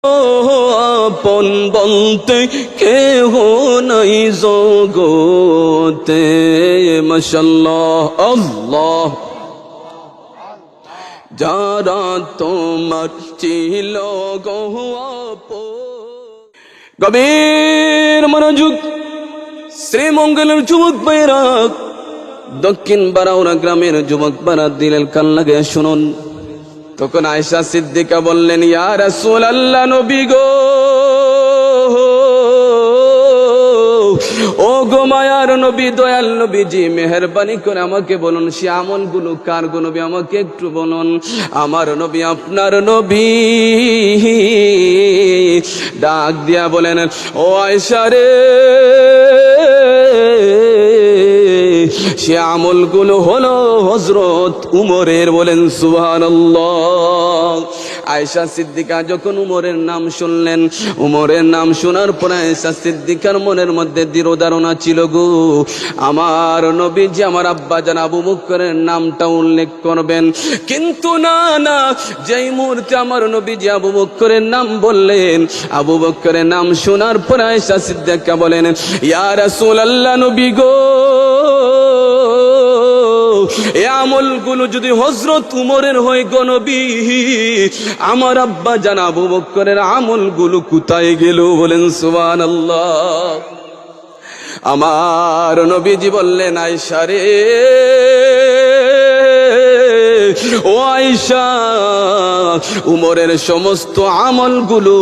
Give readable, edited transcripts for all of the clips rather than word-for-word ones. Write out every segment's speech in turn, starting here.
আপন বলতে কেহ নাই জগতে। মাশাআল্লাহ, আল্লাহ। যারা তোমার ছিল গো গভীর মনোযোগ। শ্রীমঙ্গলের যুবক ভাইরা, দক্ষিণ বারাউরা গ্রামের যুবক ভাইরা দিলের কান লাগে শুনুন। তখন আয়েশা সিদ্দিকা বললেন, ইয়া রাসূলুল্লাহ, নবী গো, ও গো মায়ার নবী, দয়াল নবীজি, মেহেরবানি করে আমাকে বলুন সে আমলগুলো কার গো নবী, আমাকে একটু বলুন। আমার নবী, আপনার নবী ডাক দিয়া বলেন, ও আয়েশা রে, সে আমলগুলো হলো হযরত উমরের। বলেন সুবহানাল্লাহ। আয়েশা সিদ্দিকা যখন উমরের নাম শুনলেন, উমরের নাম শোনার পর আয়েশা সিদ্দিকার মনের মধ্যে দৃঢ় ধারণা ছিল গো, আমার নবীজি আমার আব্বাজান আবু বকরের নামটা উল্লেখ করবেন। কিন্তু না না, যেই মুহূর্তে আমার নবীজি আবু বকরের নাম বললেন, আবু বকরের নাম শোনার পর আয়েশা সিদ্দিকা বলেন, ইয়া রাসূলুল্লাহ, নবী গো, এই আমলগুলো যদি হযরত উমরের হয় গো নবী, আমার আব্বা জান আবু বকরের আমলগুলো কোথায় গেল? বলেন সুবহানাল্লাহ। আমার নবীজি বললেন, আয়েশা রে, ও আয়েশা, উমরের সমস্ত আমলগুলো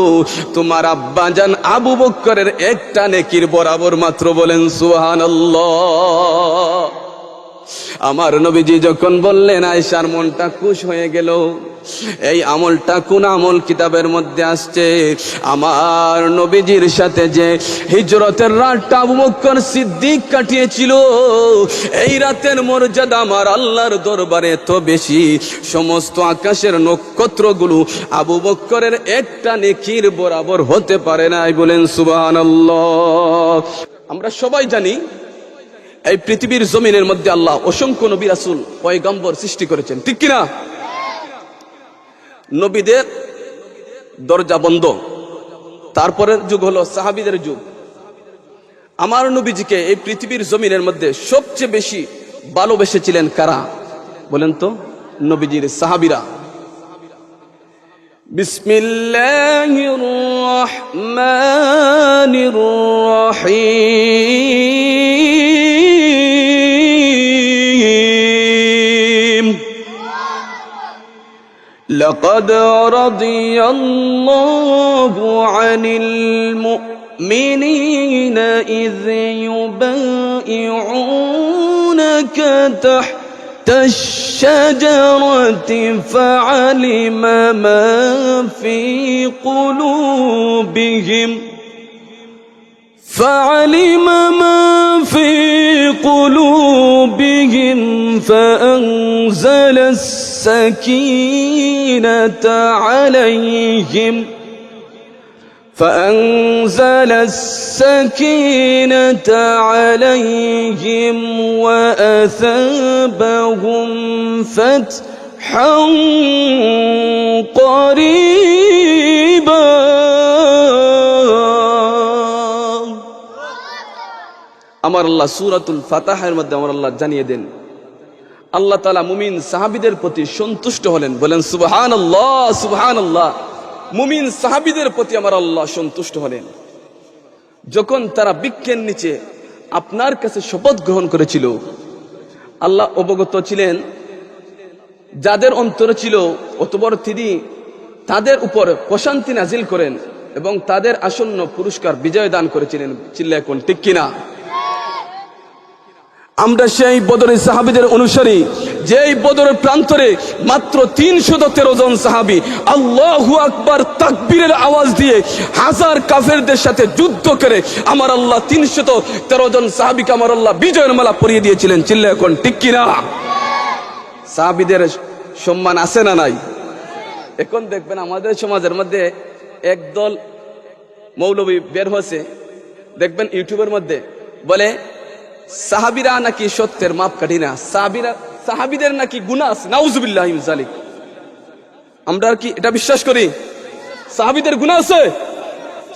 তোমার আব্বা জান আবু বকরের একটা নেকির বরাবর মাত্র। বলেন সুবহানাল্লাহ। আমার নবীজি যখন বললেন, আয়েশার মনটা খুশ হয়ে গেল। এই আমলটা কোন আমল কিতাবের মধ্যে আসছে? আমার নবীজির সাথে যে হিজরতের রাতটা আবু বকর সিদ্দিক কাটিয়েছিল, এই রাতের মর্যাদা আমার আল্লাহর দরবারে এত বেশি, সমস্ত আকাশের নক্ষত্রগুলো আবু বকরের একটা নেকির বরাবর হতে পারে নাই। বলেন সুবহানাল্লাহ। আমরা সবাই জানি এই পৃথিবীর জমিনের মধ্যে আল্লাহ অসংখ্য নবী রাসূল পয়গম্বর সৃষ্টি করেছেন, ঠিক কিনা? নবীদের দরজা বন্ধ, তারপরের যুগ হলো সাহাবীদের যুগ। আমার নবীজিকে এই পৃথিবীর জমিনের মধ্যে সবচেয়ে বেশি ভালোবেসেছিলেন কারা বলেন তো? নবীজির সাহাবীরা। বিসমিল্লাহির রহমানির রহিম। لقد رضي الله عن المؤمنين إذ يبايعونك تحت الشجرة فعلم ما في قلوبهم فأنزل السكينة عليهم وأثابهم فتحا قريبا। আমার আল্লাহ সূরাতুল ফাতাহের মধ্যে আমার আল্লাহ জানিয়ে দেন, আল্লাহ তাআলা মুমিন সাহাবীদের প্রতি সন্তুষ্ট হলেন। বলেন সুবহানাল্লাহ, সুবহানাল্লাহ। মুমিন সাহাবীদের প্রতি আমার আল্লাহ সন্তুষ্ট হলেন যখন তারা বৃক্ষের নিচে আপনার কাছে শপথ গ্রহণ করেছিল। আল্লাহ অবগত ছিলেন যাদের অন্তরে ছিল অতঃপর তিনি তাদের উপর প্রশান্তি নাজিল করেন এবং তাদের আসন্ন পুরস্কার বিজয় দান করেছিলেন। চিল্লায় কোন ঠিক কিনা? আমরা সেই বদরের সাহাবীদের অনুসারী, যেই বদরের প্রান্তরে মাত্র 313 জন সাহাবী আল্লাহু আকবার তাকবীরের আওয়াজ দিয়ে হাজার কাফেরদের সাথে যুদ্ধ করে আমার আল্লাহ 313 জন সাহাবীকে আমার আল্লাহ বিজয়ের মালা পরিয়ে দিয়েছিলেন। চিল্লায় এখন ঠিক কিনা? সাহাবীদের সম্মান আছে না নাই? এখন দেখবেন আমাদের সমাজের মধ্যে একদল মৌলবী বের হয়েছে, দেখবেন ইউটিউবের মধ্যে বলে সাহাবীরা নাকি সত্যের মাপকাঠি না, সাহাবীদের নাকি গুনাহ আছে। নাউজুবিল্লাহি মিন যালিক। আমরা কি এটা বিশ্বাস করি? সাহাবীদের গুনাহ আছে?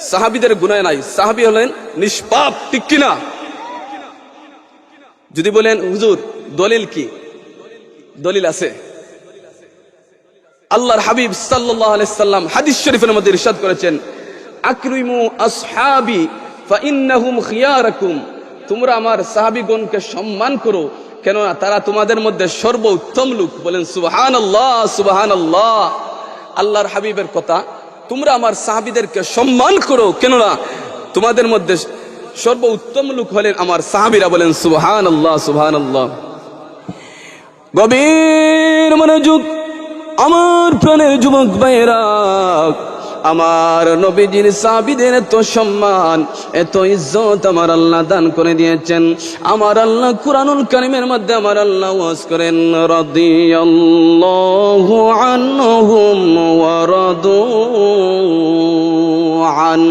সাহাবীদের গুনাহ নাই, সাহাবী হলেন নিষ্পাপ, ঠিক কিনা? যদি বলেন হুজুর দলিল কি, দলিল আছে। আল্লাহর হাবিব সাল্লাল্লাহু আলাইহি সাল্লাম হাদিস শরীফের মধ্যে ইরশাদ করেছেন, আকরিমু আসহাবি ফাইন্নাহুম খিয়ারাকুম, তোমরা আমার সাহাবীগণকে সম্মান করো, কেননা তারা তোমাদের মধ্যে সর্বোত্তম লোক। বলেন সুবহানাল্লাহ, সুবহানাল্লাহ। আল্লাহর হাবিবের কথা, তোমরা আমার সাহাবীদেরকে সম্মান করো, কেননা তোমাদের মধ্যে সর্বোত্তম লোক হলেন আমার সাহাবীরা। বলেন সুবহানাল্লাহ, সুবহানাল্লাহ। গভীর মনোযোগ আমার প্রাণের যুবক ভাইয়েরা, আমার নবীজির সাহাবীদের এত সম্মান, এত ইজ্জত আমার আল্লাহ দান করে দিয়েছেন। আমার আল্লাহ কুরআনুল কারীমের মধ্যে আমার আল্লাহ ওয়াজ করেন, রাদিয়াল্লাহু আনহুম ওয়া রাদু আন,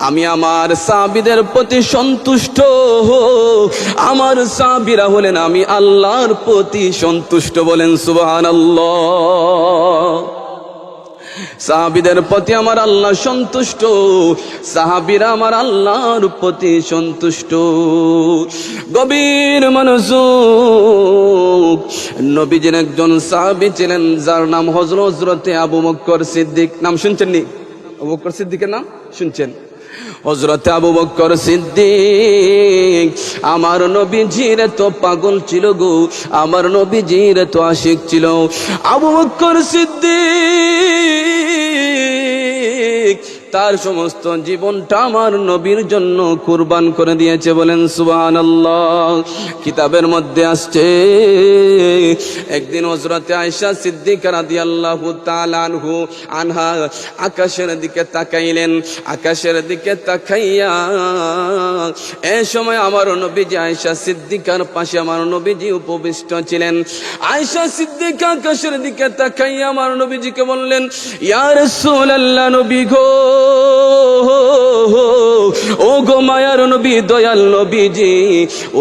আমি আমার সাহাবীদের প্রতি সন্তুষ্ট, আমার সাহাবীরা হলেন আমি আল্লাহর প্রতি সন্তুষ্ট। বলেন সুবহানাল্লাহ। সাহাবীদের প্রতি আমার আল্লাহ সন্তুষ্ট, সাহাবীরা আমার আল্লাহর প্রতি সন্তুষ্ট। গভীর মনোযোগ, নবীজির একজন সাহাবী ছিলেন যার নাম হযরতে আবু বকর সিদ্দিক। নাম শুনছেন নি? আবু বকর সিদ্দিকের নাম শুনছেন? হযরতে আবু বকর সিদ্দিক আমার নবীজির তো পাগল ছিল গো, আমার নবীজির তো আশিক ছিল। আবু বকর সিদ্দিক তার সমস্ত জীবনটা আমার নবীর জন্য কুরবান করে দিয়েছে। বলেন সুবহানাল্লাহ। কিতাবের মধ্যে আসছে, একদিন হযরতে আয়েশা সিদ্দিকা রাদিয়াল্লাহু তাআলা আনহা আকাশের দিকে তাকাইলেন। আকাশের দিকে তাকাইয়া এই সময় আমার নবীজি আয়েশা সিদ্দিকার পাশে আমার নবীজি উপবিষ্ট ছিলেন। আয়েশা সিদ্দিকা আকাশের দিকে তাকাইয়া আমার নবীজিকে বললেন, ইয়া রাসূলুল্লাহ, নবী গো, ও গো মায়ার নবী, দয়াল নবীজি,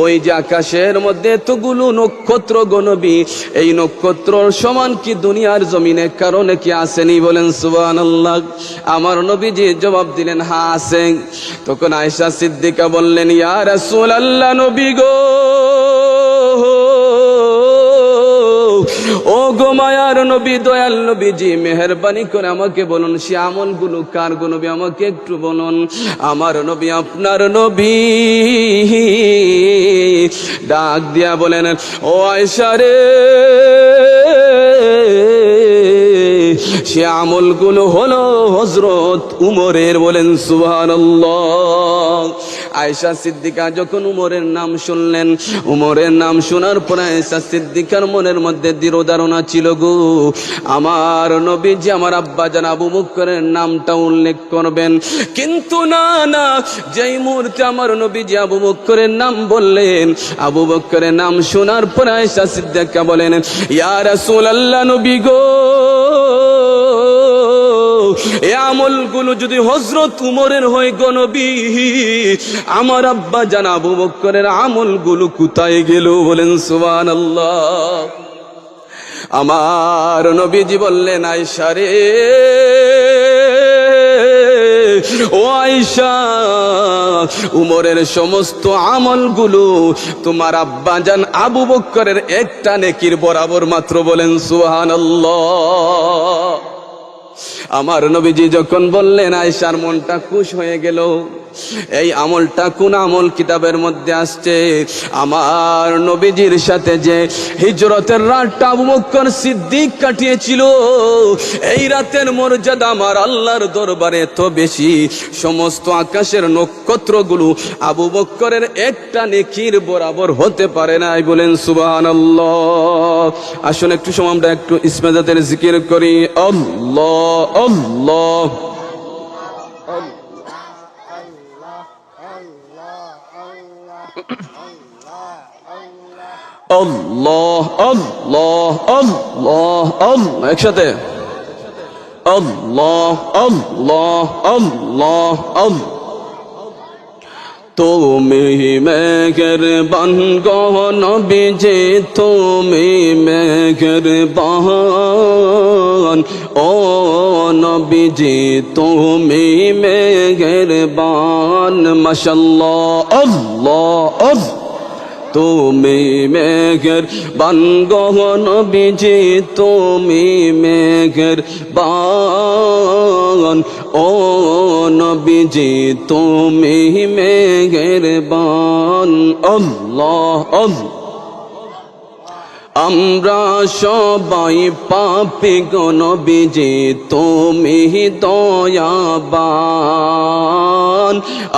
ওই যে আকাশের মধ্যে এতগুলো নক্ষত্র গো নবী, এই নক্ষত্র সমান কি দুনিয়ার জমিনে কারণে কি আসেনি? বলেন সুবহানাল্লাহ। আমার নবীজি জবাব দিলেন, হ্যাঁ আছে। তখন আয়েশা সিদ্দিকা বললেন, ইয়া রাসূলুল্লাহ, নবী গো, ও গো মায়ার নবী, দয়াল নবীজি, মেহেরবানি করে আমাকে বলুন সে আমলগুলো কার গো নবী, আমাকে একটু বলুন। আমার নবী, আপনার নবী ডাক দিয়া বলেন, ও আয়েশা রে, সে আমলগুলো হলো হযরত উমরের। বলেন সুবহানাল্লাহ। আয়েশা সিদ্দিকা যখন উমরের নাম শুনলেন, উমরের নাম শোনার পর আয়েশা সিদ্দিকার মনের মধ্যে দৃঢ় ধারণা ছিল গো, আমার নবীজি আমার আব্বাজান আবু বকরের নামটা উল্লেখ করবেন। কিন্তু না না, যেই মুহূর্তে আমার নবীজি আবু বকরের নাম বললেন, আবু বকরের নাম শোনার পর আয়েশা সিদ্দিকা বলেন, ইয়া রাসূলুল্লাহ, নবী গো, এই আমলগুলো যদি হযরত উমরের হয় গো নবী, আমার আব্বা জান আবু বকরের আমলগুলো কোথায় গেল? বলেন সুবহানাল্লাহ। আমার নবীজি বললেন, আয়েশা রে, ও আয়েশা, উমরের সমস্ত আমলগুলো তোমার আব্বা জান আবু বকরের একটা নেকির বরাবর মাত্র। বলেন সুবহানাল্লাহ। আমার নবীজি যখন বললেন, আয়েশার মনটা খুশ হয়ে গেল। এই আমলটা কোন আমল? কিতাবের মধ্যে আসছে, আমার নবীজির সাথে যে হিজরতের রাতটা আবু বকর সিদ্দিক কাটিয়েছিল, এই রাতের মর্যাদা আমার আল্লাহর দরবারে এত বেশি, সমস্ত আকাশের নক্ষত্রগুলো আবু বকরের একটা নেকির বরাবর হতে পারে নাই। বলেন সুবহানাল্লাহ। আসুন একটু সময় আমরা একটু ইসমাজাতের জিকির করি। আল্লাহ আল্লাহ আল্লাহ আল্লাহ আল্লাহ আল্লাহ, একসাথে আল্লাহ আল্লাহ আল্লাহ আল্লাহ। তুমি মেহেরবান গো নবীজি তুমি মেহেরবান ও নবীজি তুমি মেহেরবান মাশাআল্লাহ আল্লাহ তুমি মেহেরবান গো নবীজি তুমি মেহেরবান ও নবীজি তুমি মেহেরবান আল্লাহ আল্লাহ আমরা সবাই পাপী গো নবীজি তুমি দয়াবান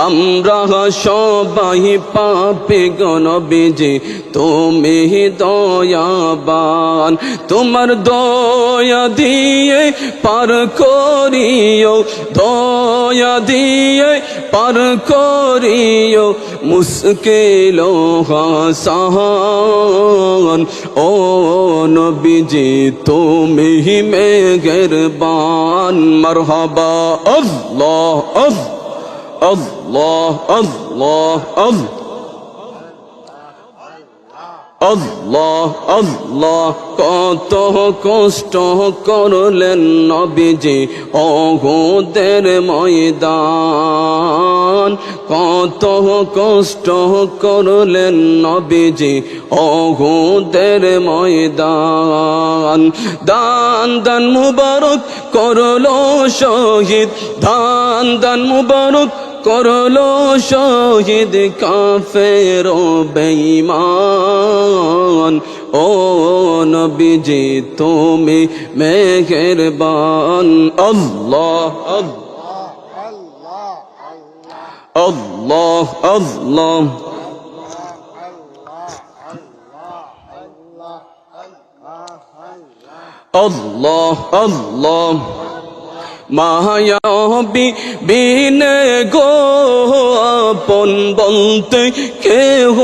আমরা সবাই পাপী গো নবীজি তুমি দয়াবান তোমার দয়া দিয়ে পার করিও দয়া দিয়ে পার করিও মুশকিল হাসান ও নবীজি তুমি মেহেরবান মারহাবা আল্লাহ আল্লাহ আল্লাহ আল্লাহ আল্লাহ কত কষ্ট করলেন নবীজি ওহুদের ময়দান কত কষ্ট করলেন নবীজি ওহুদের ময়দান দান দান মুবারক করলো শহীদ দান দান মুবারক করলো শহীদ কাফের ও বেঈমান ও নবীজি তুমি মেহেরবান আল্লাহ আল্লাহ আল্লাহ আল্লাহ আল্লাহ মায়া বিনে গো আপন বলতে কেহ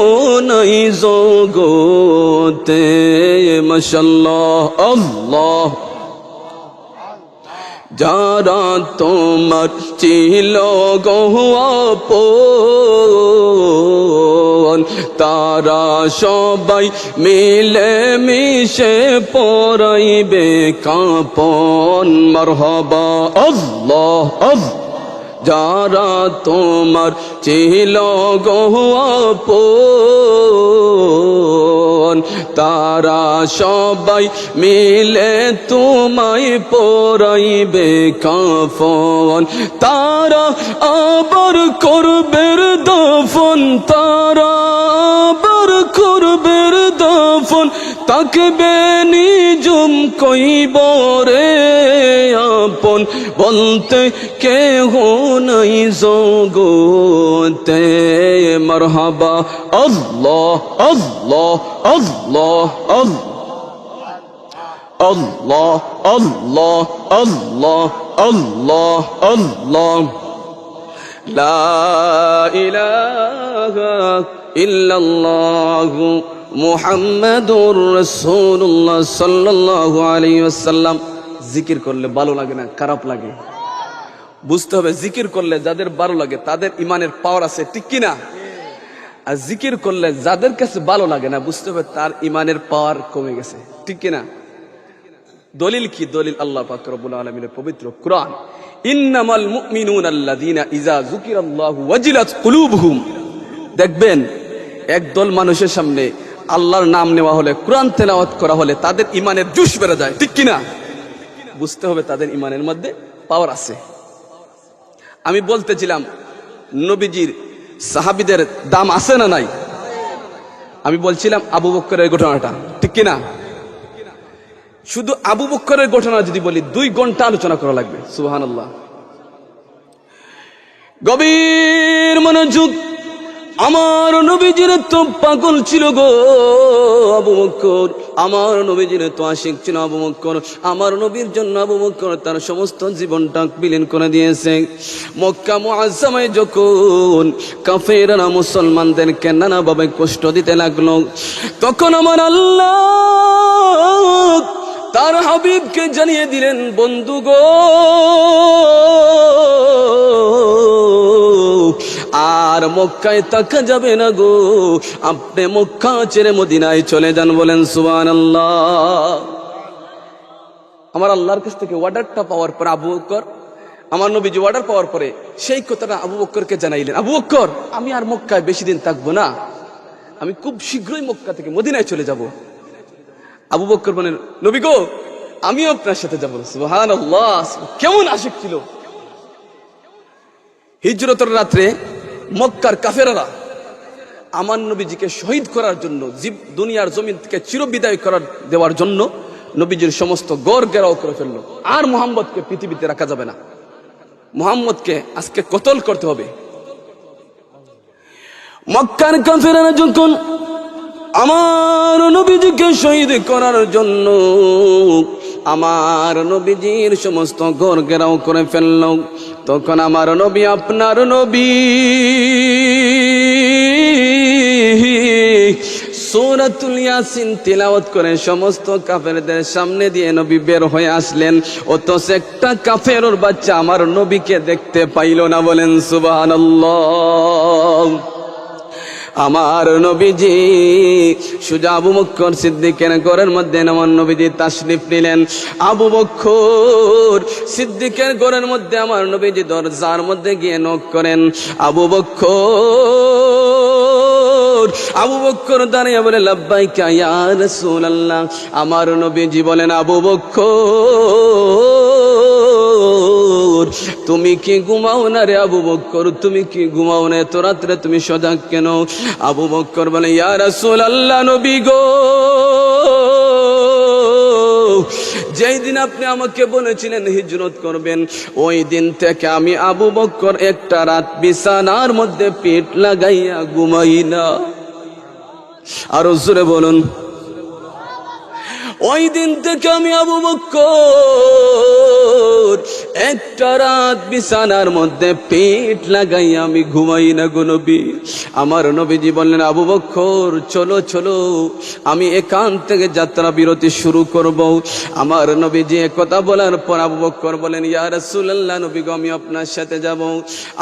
নাই জগতে মাশাআল্লাহ আল্লাহ যারা তোমার ছিল গো আপন তারা সবাই মিলে মিশে পরাইবে কাপন মারহাবা আল্লাহ যারা তোমার ছিল গো আপন তারা সবাই মিলে তোমায় পরাইবে কাফন তারা আবার করবে দফন তারা আবার করবে দফন তাকবে নিজুম কইবরে আপন বলতে কেহ নাই জগতে মারহাবা আল্লাহ আল্লাহ আল্লাহ আল্লাহ আল্লাহ আল্লাহ আল্লাহ আল্লাহ লা ইলাহা ইল্লাল্লাহু মুহাম্মাদুর রাসূলুল্লাহ সাল্লাল্লাহু আলাইহি ওয়াসাল্লাম জিকির করলে ভালো লাগে না খারাপ লাগে বুঝতে হবে জিকির করলে যাদের ভালো লাগে তাদের ইমানের পাওয়ার আছে ঠিক কি না আর জিকির করলে যাদের কাছে ভালো লাগে না বুঝতে হবে তার ইমানের পাওয়ার কমে গেছে ঠিক কি না দলিল কি দলিল আল্লাহ পাক রব্বুল আলামিনের পবিত্র কুরআন ইন্নামাল মুমিনুনা আল্লাযীনা ইযা যুকিরাল্লাহু ওয়াজিলাত কুলুবুহুম দেখবেন একদল মানুষের সামনে আল্লাহর নাম নেওয়া হলে কুরআন তেলাওয়াত করা হলে তাদের ইমানের জোশ বেড়ে যায় ঠিক কি না বুঝতে হবে তাদের ইমানের মধ্যে পাওয়ার আছে আমি বলতেছিলাম নবীজির সাহাবীদের দাম আছে না নাই আমি বলছিলাম আবু বকরের ঘটনাটা ঠিক কি না শুধু আবু বকরের ঘটনা যদি বলি 2 ঘন্টা আলোচনা করা লাগবে সুবহানাল্লাহ গভীর মনোযোগ আমার নবীজির তো পাগল ছিল গো আবু বকর আমার নবীজির তো আশিক ছিল আবু বকর আমার নবীর জন্য আবু বকর তার সমস্ত জীবনটা বিলীন করে দিয়েছে মক্কা মুআজ্জামায় যখন কাফেররা মুসলমানদেরকে নানাভাবে কষ্ট দিতে লাগলো তখন আমার আল্লাহ তার হাবিবকে জানিয়ে দিলেন বন্ধু গো আর মক্কায় তাকা যাবে না গো, আপনি মক্কা ছেড়ে মদিনায় চলে যান। বলেন সুবহানাল্লাহ। আমার আল্লাহর কাছ থেকে অর্ডারটা পাওয়ার পর আবু বকর, আমার নবীজি অর্ডার পাওয়ার পরে সেই কথাটা আবু বকরকে জানাইলেন। আবু বকর, আমি আর মক্কায় বেশি দিন থাকবো না, আমি খুব শীঘ্রই মক্কা থেকে মদিনায় চলে যাব। আবু বকর বলেন, নবী গো, আমিও আপনার সাথে যাবো। সুবহানাল্লাহ, কেমন আশিক ছিল। হিজরতের রাত্রে মক্কার কাফেররা আমার নবীজিকে শহীদ করার জন্য, দুনিয়ার জমিন থেকে চিরবিদায় দেওয়ার জন্য নবীজির সমস্ত গড় ঘেরাও করে ফেললো। আর মুহাম্মদকে পৃথিবীতে রাখা যাবে না, মুহাম্মদকে আজকে কতল করতে হবে। মক্কার কাফেররা যখন আমার নবীজিকে শহীদ করার জন্য আমার নবীজির সমস্ত ঘর ঘেরাও করে ফেলল, তখন আমার নবী, আপনার নবী সূরাতুল ইয়াসিন তিলাওয়াত করে সমস্ত কাফেরদের সামনে দিয়ে নবী বের হয়ে আসলেন। অথচ একটা কাফেরের বাচ্চা আমার নবীকে দেখতে পাইল না। বলেন সুবহানাল্লাহ। আমার নবীজি সোজা আবু বকর সিদ্দিকের ঘরের মধ্যে আমার নবীজি তাশরিফ নিলেন। আবু বকর সিদ্দিকের ঘরের মধ্যে আমার নবীজি দরজার মধ্যে গিয়ে নক করেন। আবু বকর দাঁড়িয়ে বলে, লাব্বাইকা ইয়া রাসূলুল্লাহ। আমার নবীজি বলেন, আবু বকর, তুমি কি ঘুমাও না রে? আবু বকর, তুমি কি ঘুমাও না? এত রাত্রে তুমি সজাগ কেন? আবু বকর বলে, ইয়া রাসূলুল্লাহ, নবী গো, যেই দিন আপনি আমাকে বলেছিলেন হিজরত করবেন, ওই দিন থেকে আমি আবু বকর একটা রাত বিছানার মধ্যে পেট লাগাইয়া ঘুমাই না। আর জোরে বলুন, ওই দিন থেকে আমি আবু বকর একটা রাত বিছানার মধ্যে পেট লাগাইয়া আমি ঘুমাই না গো নবী। আমার নবীজি বললেন, আবু বকর, চলো চলো, আমি এখান থেকে যাত্রা বিরতি শুরু করব। আমার নবীজি কথা বলার পর আবু বকর বলেন, ইয়া রাসূলুল্লাহ, নবী গো, আমি আপনার সাথে যাব।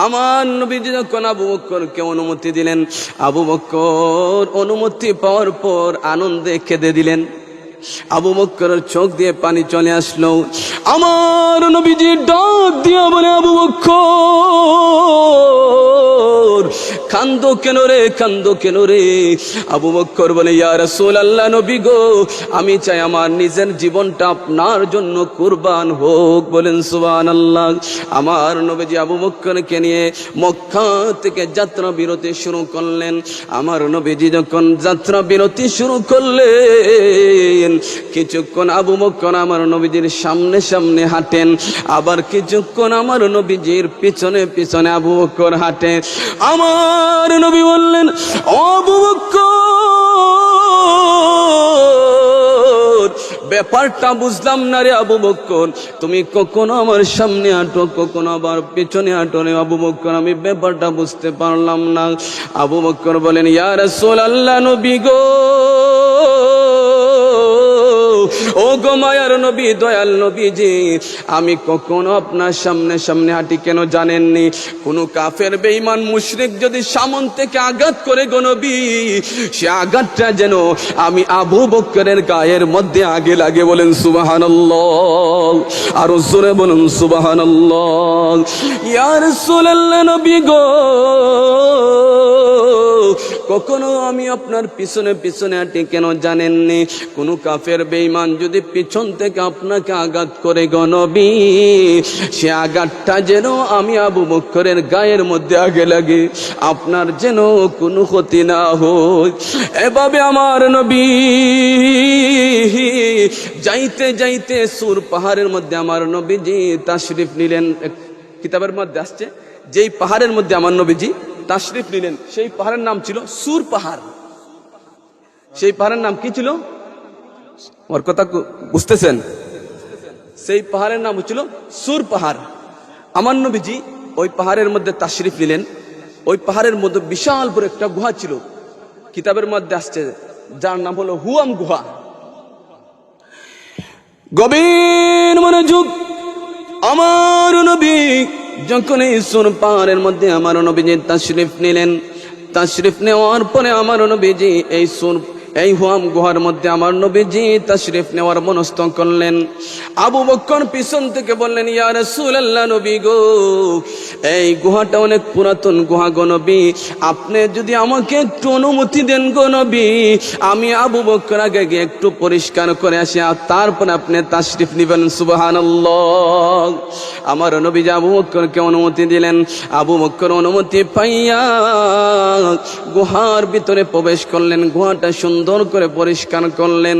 আমার নবীজি যখন আবু বকরকে অনুমতি দিলেন, আবু বকর অনুমতি পাওয়ার পর আনন্দে কেঁদে দিলেন। আবু বকরের চোখ দিয়ে পানি চলে আসলো। আমার নবীজি ডাক দিয়া বলে, আবু বকর, কান্দো কেন রে, কান্দো কেন রে? আবু বকর বলে, ইয়া রাসূলুল্লাহ, নবী গো, আমি চাই আমার নিজের জীবনটা আপনার জন্য কুরবান হোক। বলেন সুবহানাল্লাহ। আমার নবীজি আবু বকরকে নিয়ে মক্কা থেকে যাত্রা বিরতি শুরু করলেন। আমার নবীজি যখন যাত্রা বিরতি শুরু করলেন, কিছুক্ষণ আবু বকর আমার নবীজির সামনে সামনে হাঁটেন, আবার কিছুক্ষণ আমার নবীজির পিছনে পিছনে আবু বকর হাঁটে। আমার নবী বললেন, ও আবু বকর, ব্যাপারটা বুঝলাম না রে আবু বকর, তুমি কখনো আমার সামনে হাঁটো, কখনো আবার পিছনে হাঁটো রে আবু বকর, আমি ব্যাপারটা বুঝতে পারলাম না। আবু বকর বলেন, ইয়া রাসূলুল্লাহ, নবী গো, ও গো মায়ার নবী, দয়াল নবীজি, আমি কখনো আপনার সামনে সামনে হাঁটি কেন জানেননি? কোন কাফের বেঈমান মুশরিক যদি সামন থেকে আঘাত করে গো নবী, সে আঘাতটা যেন আমি আবু বকরের গায়ের মধ্যে আগে লাগে। বলেন সুবহানাল্লাহ। আর জোরে বলুন সুবহানাল্লাহ। ইয়া রাসূলুল্লাহ, নবী গো, কখনো আমি আপনার পিছনে পিছনে হাঁটি কেন জানেননি? কোন কাফের বেঈমান যদি পিছন থেকে আপনাকে আঘাত করে গো নবী, সে আঘাতটা যেন আমি আবু বকরের গায়ের মধ্যে আগে লাগে, আপনার যেন কোনো ক্ষতি না হয়। এভাবে আমার নবী যাইতে যাইতে সুর পাহাড়ের মধ্যে আমার নবীজি তাশরিফ নিলেন। কিতাবের মধ্যে আসছে, যেই পাহাড়ের মধ্যে আমার নবীজি তাশরিফ নিলেন, সেই পাহাড়ের নাম ছিল সুর পাহাড়। সেই পাহাড়ের নাম কি ছিল? ওর কথা বুঝতেছেন? সেই পাহাড়ের নাম ছিল সুর পাহাড়। আমার নবীজি ওই পাহাড়ের মধ্যে তাশরিফ নিলেন। ওই পাহাড়ের মধ্যে বিশাল বড় একটা গুহা ছিল। কিতাবের মধ্যে আসছে, যার নাম হলো হুয়াম গুহা। গভীর মনোযোগ, আমার নবী যখন এই সুর পাহাড়ের মধ্যে আমার নবীজি তাশরিফ নিলেন, তাশরিফ নেওয়ার পরে আমার নবীজি এই হুয়াম গুহার মধ্যে আমার নবীজি তাশরিফ নেওয়ার মনস্থ করলেন। আবু বকর পিছন থেকে বললেন, ইয়া রাসূলুল্লাহ, নবী গো, এই গুহাটা অনেক পুরাতন গুহা গো নবী, আপনি যদি আমাকে একটু অনুমতি দেন গো নবী, আমি আবু বকর আগে গিয়ে একটু পরিষ্কার করে আসি, আর তারপর আপনি তাশরিফ নিবেন। সুবহানাল্লাহ। আমার নবীজি আবু বকরকে অনুমতি দিলেন। আবু বকর অনুমতি পাইয়া গুহার ভিতরে প্রবেশ করলেন। গুহাটা সুন্দর করে পরিষ্কার করলেন।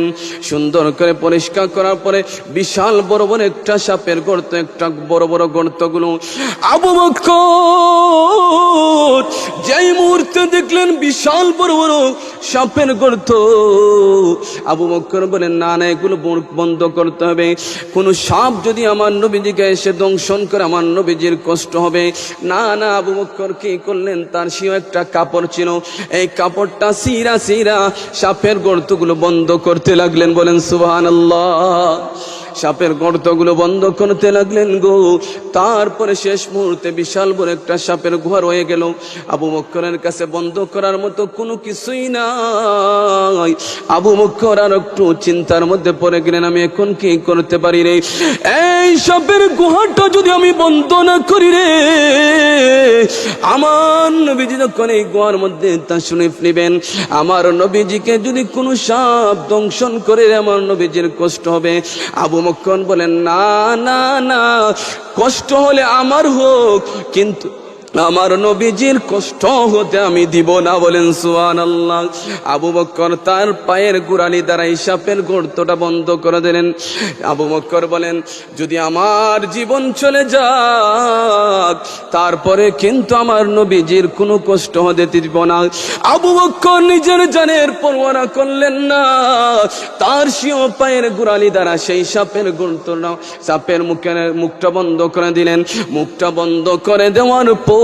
সুন্দর করে পরিষ্কার করার পরে বিশাল বড় বড় একটা সাপের গর্ত, একটা বড় বড় গর্তগুলো আবু বকর যেই মুহূর্তে দেখলেন বিশাল বড় বড় সাপের গর্ত, আবু বকর বলেন, না না, এগুলো বন্ধ করতে হবে। কোন সাপ যদি আমার নবীজিকে এসে দংশন করে আমার নবীজির কষ্ট হবে। না না, আবু বকর কি করলেন, তার সিও একটা কাপড় ছিল, এই কাপড়টা সিরা সিরা সাপের গর্তগুলো বন্ধ করতে লাগলেন। বলেন সুবহানাল্লাহ। সাপের গর্তগুলো বন্ধ করতে লাগলেন গো। তারপরে শেষ মুহূর্তে বিশাল বড় একটা সাপের গুহা রয়ে গেল। আবু বকরের কাছে বন্ধ করার মতো কোনো কিছুই নাই। আবু বকর আর একটু চিন্তার মধ্যে পড়ে গেলেন, আমি এখন কি করতে পারি রে? এই সাপের গুহাটা যদি আমি বন্ধ না করি রে, আমার নবীজি যখন এই গুহার মধ্যে তাশরিফ নিবেন, আমার নবীজিকে যদি কোনো সাপ দংশন করে আমার নবীজির কষ্ট হবে। আবু বকর বলেন, না না না, কষ্ট হলে আমার হোক, কিন্তু আমার নবীজির কষ্ট হতে আমি দিব না। বলেন সুবহানাল্লাহ। আবু বকর তার পায়ের গোড়ালি দ্বারা সাপের গর্তটা বন্ধ করে দিলেন। আবু বকর বলেন, যদি আমার জীবন চলে যাক, তারপরে কিন্তু আমার নবীজির কোনো কষ্ট হতে দিব না। আবু বকর নিজের জানের পরোয়া করলেন না। তার সিও পায়ের গোড়ালি দ্বারা সেই সাপের গর্তটা, সাপের মুখটা বন্ধ করে দিলেন। মুখটা বন্ধ করে দেওয়ার পর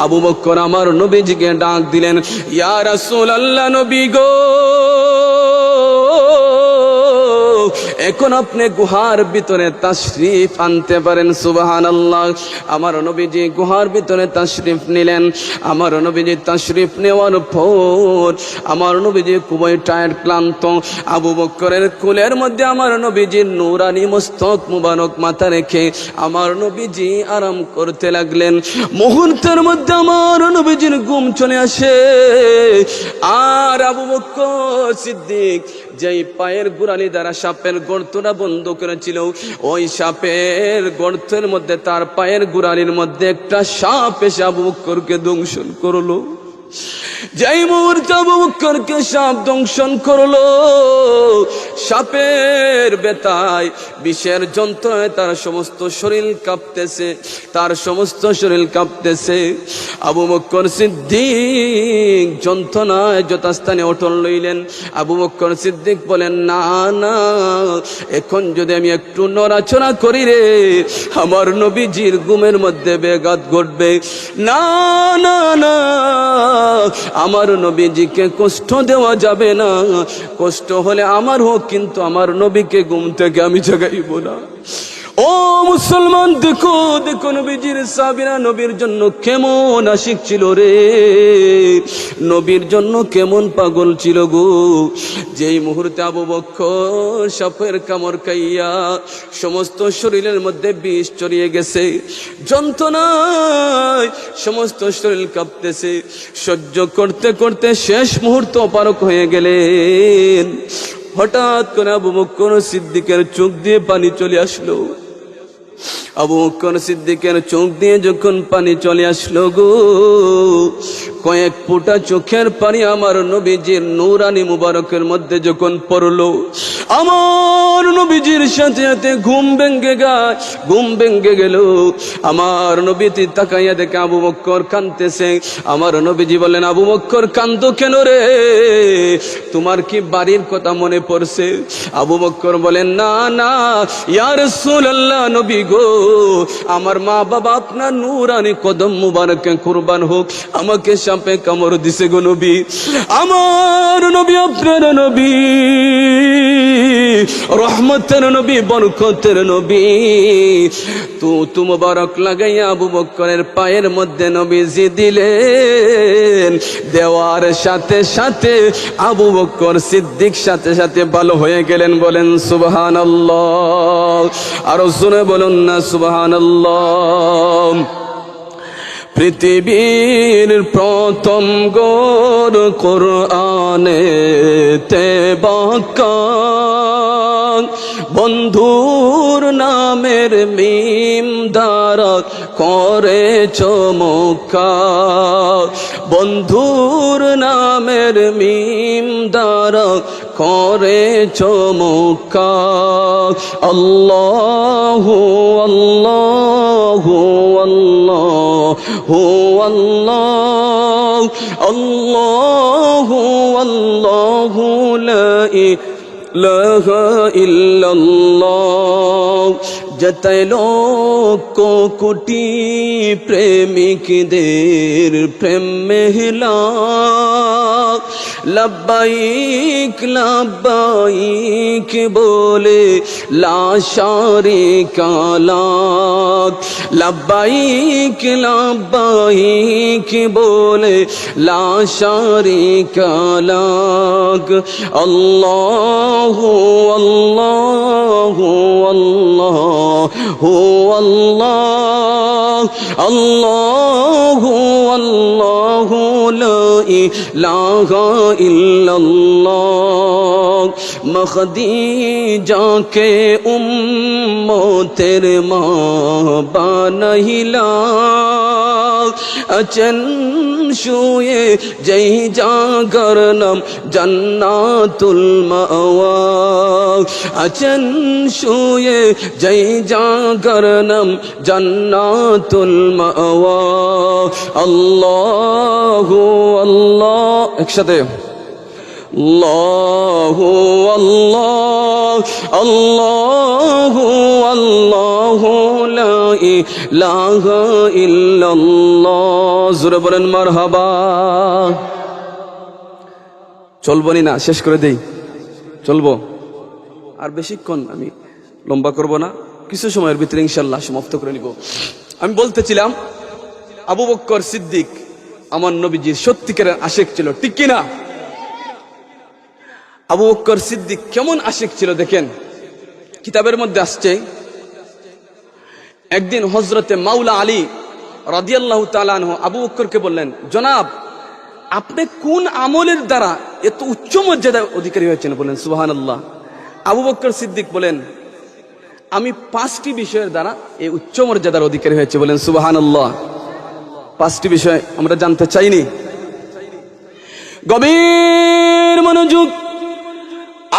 আবু বকর আমার নবীজিকে ডাক দিলেন, ইয়া রাসূলুল্লাহ, নবী গো, এখন আপনি গুহার ভিতরে তাশরিফ আনতে পারেন। সুবহানাল্লাহ। আমার নবীজি গুহার ভিতরে তাশরিফ নিলেন। আমার নবীজি তাশরিফ নেওয়ার পর আমার নবীজি খুবই টায়ার্ড, ক্লান্ত। আবু বকরের কোলের মধ্যে আমার নবীজির নূরানি মস্তক মুবারক মাথা রেখে আমার নবীজি আরাম করতে লাগলেন। মুহূর্তের মধ্যে আমার নবীজির ঘুম চলে আসে। আর আবু বকর সিদ্দিক যেই পায়ের গোড়ালি দ্বারা সাপের গর্তটা বন্ধ করেছিল, ওই সাপের গর্তের মধ্যে, তার পায়ের গোড়ালির মধ্যে একটা সাপ এসে আবু বকরকে দংশন করলো। যেই মুহূর্তে আবু বকরকে সাপ দংশন করলো, সাপের ব্যথায়, বিষের যন্ত্রণায় তার সমস্ত শরীর কাঁপতেছে, তার সমস্ত শরীর কাঁপতেছে। আবু বকর সিদ্দিক যন্ত্রণায় যথাস্থানে অটল রইলেন। আবু বকর সিদ্দিক বলেন, না না, এখন যদি আমি একটু নড়াচড়া করি রে, আমার নবীজির ঘুমের মধ্যে ব্যাঘাত ঘটবে। না না না, আমার নবীজিকে কষ্ট দেওয়া যাবে না। কষ্ট হলে আমার হোক, কিন্তু আমার নবীকে ঘুম থেকে আমি জাগাইব না। ও মুসলমান, দেখো দেখো নবীজির সাহাবীরা নবীর জন্য কেমন আশিক ছিল রে, নবীর জন্য কেমন পাগল ছিল গো। যেই মুহূর্তে আবু বকর সাপের কামড় খাইয়া সমস্ত শরীরের মধ্যে বিষ ছড়িয়ে গেছে, যন্ত্রণায় সমস্ত শরীর কাঁপতেছে, সহ্য করতে করতে শেষ মুহূর্ত পারক হয়ে গেলেন। হঠাৎ করে আবু বকর সিদ্দিকের চোখ দিয়ে পানি চলে আসলো। আবু বকর সিদ্দিকের চোখ দিয়ে যখন পানি চলে আসলো গো, কয়েক ফোঁটা চোখের পানি আমার নবীজির নূরানি মুবারকের মধ্যে যখন পড়লো, আমার নবীজির সাথে সাথে ঘুম ভেঙ্গে গেল। আমার নবীজি তাকাইয়া দেখে আবু বকর কাঁদতেছে। আমার নবীজি বলেন, আবু বকর কাঁদো কেন রে, তোমার কি বাড়ির কথা মনে পড়ছে? আবু বকর বলেন, না না ইয়া রাসূলুল্লাহ, নবী গো, আমার মা বাবা আপনার নূরানি কদম মুবারকে কুরবান হোক, আমাকে সাপে কামড় দিছে গো নবী। আমার নবী, আপনার নবী রহমতের নবী, বরকতের নবী। তু মুবারক লাগাইয়া আবু বকরের পায়ের মধ্যে নবীজি দিলেন। দেওয়ার সাথে সাথে আবু বকর সিদ্দিক সাথে সাথে ভালো হয়ে গেলেন। বলেন সুবহানাল্লাহ। আরো শুনে বলুন না সুবহানাল্লাহ। পৃথিবীর প্রথম গোর কোরআনে তে বাঁকা, বন্ধুর নামের মিম দ্বারা করে চমকা, বন্ধুর নামের মিম দ্বারা করে চমকা। আল্লাহু আল্লাহু আল্লাহু আল্লাহ, আল্লাহু আল্লাহু লা ইলাহা ইল্লাল্লাহ। যতই লক্ষ কোটি প্রেমিকদের প্রেম মেহলা, লব্বাইক লব্বাইক বলে লা শারিকা লাক, লব্বাইক লব্বাইক বলে লা শারিকা লাক। আল্লাহু আল্লাহু আল্লাহু আল্লাহ, আল্লাহু আল্লাহু লা ইলাহা ইল্লাল্লাহ। মখদিজাকে উম্মতের মা বানাইলা, আচন শুয়ে যেই জাগর নাম জান্নাতুল মাওয়া, আচন শুয়ে যেই জাগর নাম জান্নাতুল মাওয়া। আল্লাহু আল্লাহ, একসাথে আল্লাহু আল্লাহ, আল্লাহু আল্লাহু লা ইলাহা ইল্লাল্লাহ। জোরে বলেন মারহাবা। চলবনি না, শেষ করে দেই। চলবো আর বেশিক্ষণ আমি লম্বা করব না, কিছু সময়ের ভিতরে ইনশাআল্লাহ সমাপ্ত করে নিব। আমি বলতেছিলাম আবু বকর সিদ্দিক আমার নবীজির সত্যিকারের আশিক ছিল, ঠিক কিনা? আবু বকর সিদ্দিক কেমন আশিক ছিল দেখেন, কিতাবের মধ্যে আসছে একদিন হযরতে মাওলা আলী রাদিয়াল্লাহু তাআলা আনহু আবু বকরকে বললেন, জনাব আপনি কোন আমলের দ্বারা এত উচ্চ মর্যাদার অধিকারী হয়েছেন? বলেন সুবহানাল্লাহ। আবু বকর সিদ্দিক বলেন, আমি 5টি বিষয়ের দ্বারা এই উচ্চ মর্যাদার অধিকারী হয়েছে। বলেন সুবহানাল্লাহ। 5টি বিষয় আমরা জানতে চাইনি? গভীর মনোযোগ।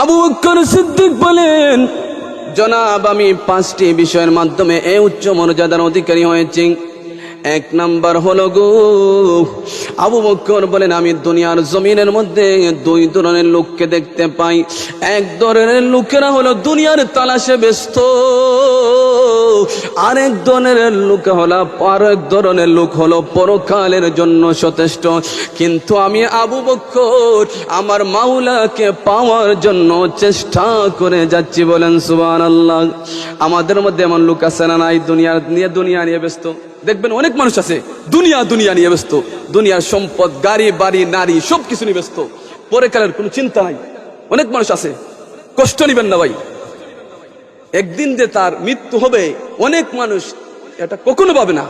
আবু বকর সিদ্দিক বলেন, জনাব আমি 5টি বিষয়ের মাধ্যমে এই উচ্চ মর্যাদার অধিকারী হয়েছি। 1 নাম্বার হলো গো, আবু বকর বলেন আমি দুনিয়ার জমিনের মধ্যে 2 ধরনের লোককে দেখতে পাই। এক ধরনের লোকেরা হলো দুনিয়ার তালাশে ব্যস্ত, আরেক ধরনের লোক হলো পরকালের জন্য সচেষ্ট। কিন্তু আমি আবু বকর আমার মাওলাকে পাওয়ার জন্য চেষ্টা করে যাচ্ছি। বলেন সুবহানাল্লাহ। আমাদের মধ্যে এমন লোক আছে না নাই? দুনিয়া নিয়ে ব্যস্ত। দেখবেন অনেক মানুষ আছে দুনিয়া নিয়ে ব্যস্ত, দুনিয়ার সম্পদ, গাড়ি বাড়ি নারী সবকিছু নিয়ে ব্যস্ত, পরকালের কোনো চিন্তা নাই। অনেক মানুষ আছে, কষ্ট নিবেন না ভাই, একদিন যে তার মৃত্যু হবে অনেক মানুষ এটা কখনো ভাবে না।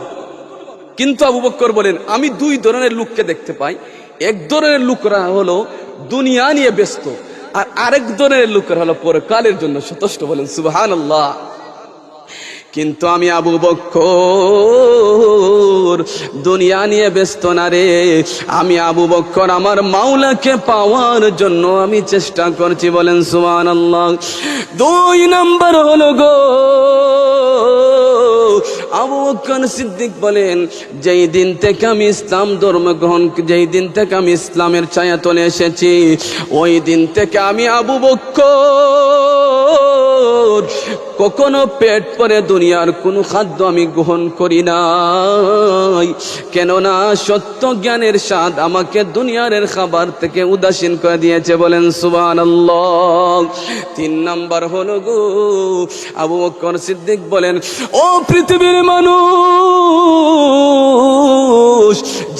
কিন্তু আবু বকর বলেন আমি 2 ধরনের লোককে দেখতে পাই। এক ধরনের লোকরা হলো দুনিয়া নিয়ে ব্যস্ত, আর আরেক ধরনের লোকরা হলো পরকালের জন্য সচেষ্ট। বলেন সুবহানাল্লাহ। কিন্তু আমি আবু বকর দুনিয়া নিয়ে ব্যস্ত না রে, আমি আবু বকর আমার মাওলাকে পাওয়ার জন্য আমি চেষ্টা করছি। বলেন সুবহানাল্লাহ। 2 নাম্বার হলো গো, আবু বকর সিদ্দিক বলেন যেই দিন থেকে আমি ইসলাম ধর্ম যেই দিন থেকে আমি ইসলামের ছায়াতলে এসেছি, ওই দিন থেকে আমি আবু বকর কখনো পেট পরে দুনিয়ার কোনো খাদ্য আমি গ্রহণ করি নাই, কেননা সত্য জ্ঞানের স্বাদ আমাকে দুনিয়ার খাবার থেকে উদাসীন করে দিয়েছে। বলেন সুবহানাল্লাহ। 3 নাম্বার হলো গো, আবু বকর সিদ্দিক বলেন, ও পৃথিবীর মানুষ,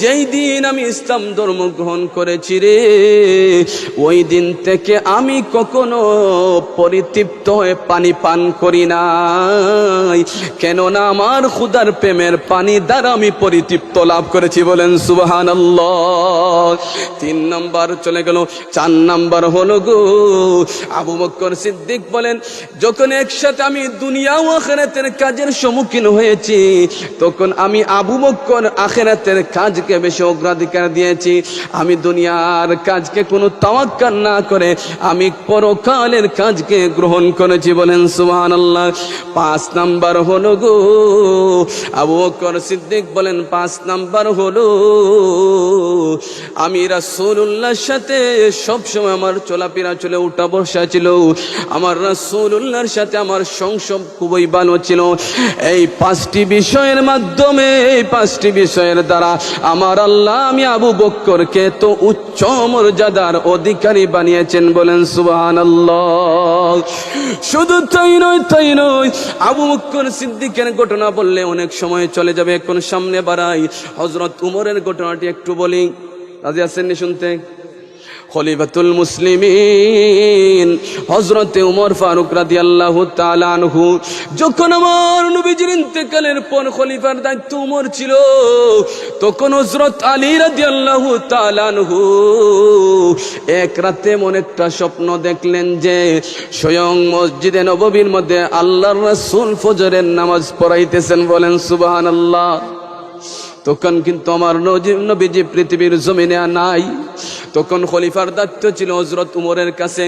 যেই দিন আমি ইসলাম ধর্ম গ্রহণ করেছি রে, ওই দিন থেকে আমি কখনো পরিতৃপ্ত হয়ে পানি পান করি নাই, কেননা আমার খুদার প্রেমের পানি দ্বারা আমি পরিতৃপ্ত লাভ করেছি। বলেন সুবহানাল্লাহ। 3 নাম্বার চলে গেল। 4 নাম্বার হলো গো, আবু বকর সিদ্দিক বলেন, যখন একসাথে আমি দুনিয়া ও আখিরাতের কাজের সম্মুখীন হয়েছি, তখন আমি আবু বকর আখিরাতের কাজকে বেশি অগ্রাধিকার দিয়েছি। আমি দুনিয়ার কাজকে কোনো তাওয়াক্কুল না করে আমি পরকালের কাজকে গ্রহণ করেছি। বলেন সুবহানাল্লাহ। 5 নাম্বার হলো গো, আবু বকর সিদ্দিক বলেন, 5 নাম্বার হলো আমি রাসূলুল্লাহর সাথে সবসময় আমার চলাফেরা চলে উঠা বসা ছিল। আমার রাসূলুল্লাহর সাথে আমার সংসব খুবই ভালো ছিল। এই 5টি বিষয়ের মাধ্যমে, এই 5টি বিষয়ের দ্বারা আমার আল্লাহ আমি আবু বকরকে তো উচ্চ মর্যাদার অধিকারী বানিয়েছেন। বলেন সুবহানাল্লাহ। শুধু তাই নয়, আবু বকর সিদ্দিকের ঘটনা বললে অনেক সময় চলে যাবে, এখন সামনে বাড়াই। হযরত উমরের ঘটনাটি একটু বলি, রাজি আছেন নি শুনতে? খলিফাতুল মুসলিমিন হযরতে উমর ফারুক রাদিয়াল্লাহু তাআলা আনহু, যখন আমার নবীজির ইন্তেকালের পর খলিফার দায়িত্ব উমর ছিল, তখন হযরত আলী রাদিয়াল্লাহু তাআলা আনহু এক রাতে মনে একটা স্বপ্ন দেখলেন যে স্বয়ং মসজিদে নববীর মধ্যে আল্লাহর রাসূল ফজরের নামাজ পড়াইতেছেন। বলেন সুবহানাল্লাহ। তখন কিন্তু আমার নবীজি পৃথিবীর জমিনে নাই, তখন খলিফার দায়িত্ব ছিল হযরত উমরের কাছে।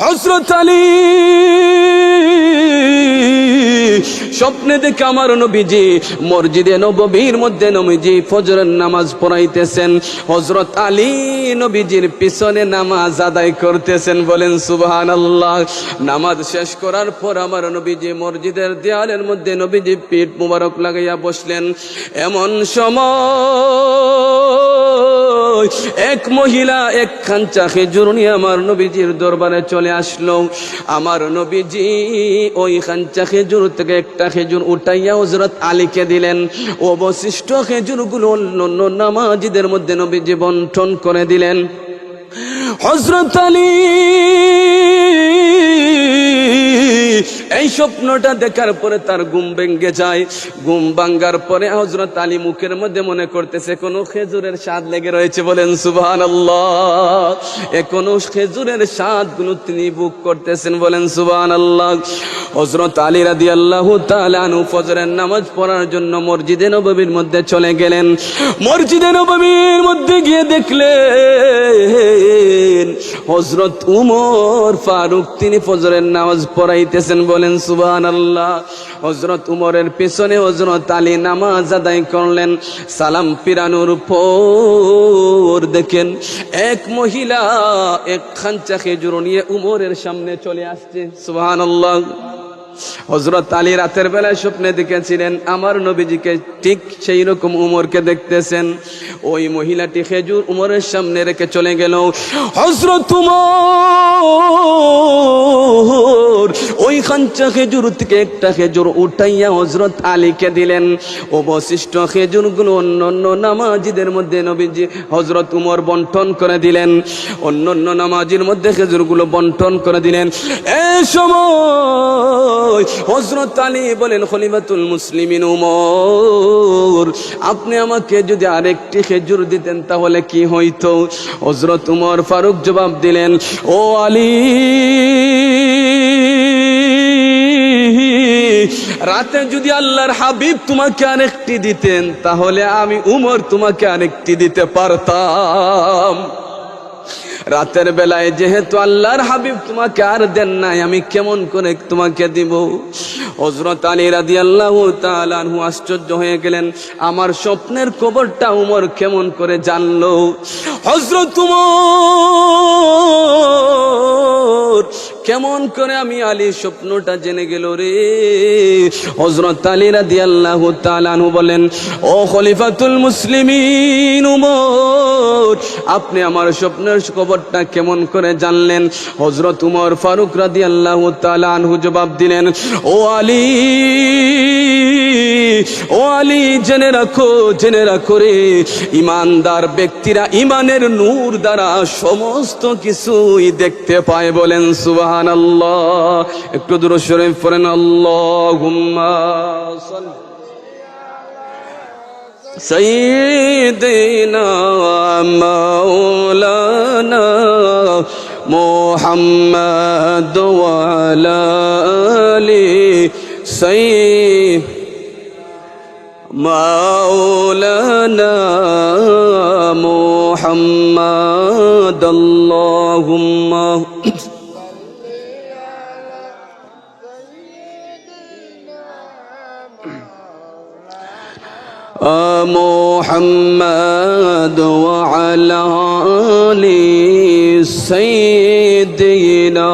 হযরত আলী স্বপ্নে দেখে আমার নবীজি মসজিদে নববীর মধ্যে নবীজি ফজরের নামাজ পড়াইতেছেন, হযরত আলী নবীজির পিছনে নামাজ আদায় করতেছেন। বলেন সুবহানাল্লাহ। নামাজ শেষ করার পর আমার নবীজি মসজিদের দেয়ালের মধ্যে নবীজি পিঠ মুবারক লাগাইয়া বসলেন। এমন সময় এক মহিলা এক খাঞ্চা খেজুর নিয়ে আমার নবীজির দরবারে চলে আসলো। আমার নবীজি ওই খাঞ্চা খেজুর থেকে একটা খেজুর উঠাইয়া হযরত আলীকে দিলেন। অবশিষ্ট খেজুরগুলো অন্য নামাজীদের মধ্যে নবীজি বন্টন করে দিলেন। হযরত আলী এই স্বপ্নটা দেখার পরে তার ঘুম ভেঙে যায়। ঘুম ভাঙার পরে হযরত আলী মুখের মধ্যে মনে করতেছে কোনো খেজুরের স্বাদ লেগে রয়েছে। বলেন সুবহানাল্লাহ। এখনো খেজুরের স্বাদগুলো তিনি ভোগ করতেছেন। বলেন সুবহানাল্লাহ। হযরত আলী রাদিয়াল্লাহু তাআলা আনহু ফজরের নামাজ পড়ার জন্য মসজিদে নববীর মধ্যে চলে গেলেন। মসজিদে নববীর মধ্যে গিয়ে দেখলেন হযরত উমর ফারুক তিনি ফজরের নামাজ পড়াইতেছেন। বলেন সুবহানাল্লাহ। হযরত উমরের পেছনে হযরত আলী নামাজ আদায় করলেন। সালাম ফিরানোর পর দেখেন এক মহিলা এক খাঞ্চা খেজুর নিয়ে উমরের সামনে চলে আসছে। সুবহানাল্লাহ। হযরত আলী রাতের বেলায় স্বপ্নে দেখেছিলেন আমার নবীজিকে ঠিক সেই রকম উমরকে দেখতেছেন। ওই মহিলাটি খেজুর উমরের সামনে রেখে চলে গেল। হযরত উমর ওই খাঞ্চা খেজুর থেকে একটা খেজুর উঠাইয়া হযরত আলীকে দিলেন। অবশিষ্ট খেজুরগুলো অন্য নামাজীদের মধ্যে নবীজি হযরত উমর বন্টন করে দিলেন। অন্য নামাজীর মধ্যে খেজুরগুলো বন্টন করে দিলেন। এই সময় হযরত আলী বলেন, খলিফাতুল মুসলিমিন উমর, আপনি আমাকে যদি আরেকটি খেজুর দিতেন তাহলে কি হইতো? হযরত উমর ফারুক জবাব দিলেন, ও আলী, রাতে যদি আল্লাহর হাবিব তোমাকে আরেকটি দিতেন তাহলে আমি উমর তোমাকে আরেকটি দিতে পারতাম। রাতের বেলায় যেহেতু আল্লাহর হাবিব তোমাকে আর দেন নাই, আমি কেমন করে তোমাকে দিব? হযরত আলী রাদিয়াল্লাহু তাআলা আনহু আশ্চর্য হয়ে গেলেন, আমার স্বপ্নের খবরটা উমর কেমন করে জানলো? হযরত উমর কেমন করে আমি আলী স্বপ্নটা জেনে গেল রে। হযরত আলী রাদিয়াল্লাহু তাআলা আনহু বলেন, ও খলিফাতুল মুসলিমিন উমর, আপনি আমার স্বপ্নের খবরটা কেমন করে জানলেন? হযরত উমর ফারুক রাদিয়াল্লাহু তাআলা আনহু জবাব দিলেন, ও আলী, ও আলী, জেনে রাখো রে, ইমানদার ব্যক্তিরা ইমানের নূর দ্বারা সমস্ত কিছুই দেখতে পায়। বলেন সুবহানাল্লাহ। একটু দুরূদ শরীফ পড়েন, আল্লাহুম্মা সাল্লি সাইয়্যিদিনা মাওলানা মুহাম্মাদ ওয়া আলা আলি সাইয়্যিদিনা মাওলানা মুহাম্মাদ আল্লাহুম্মা মুহাম্মাদ ওয়া আলা আলি সাইয়্যিদিনা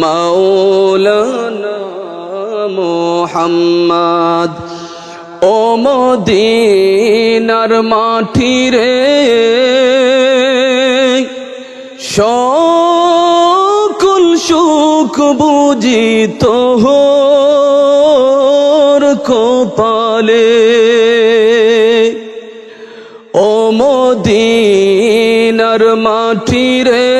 মাওলানা মুহাম্মাদ। ও মদিনার মাটি রে, সকল সুখ বুঝি তোর কপালে। ও মদিনার মাটি রে,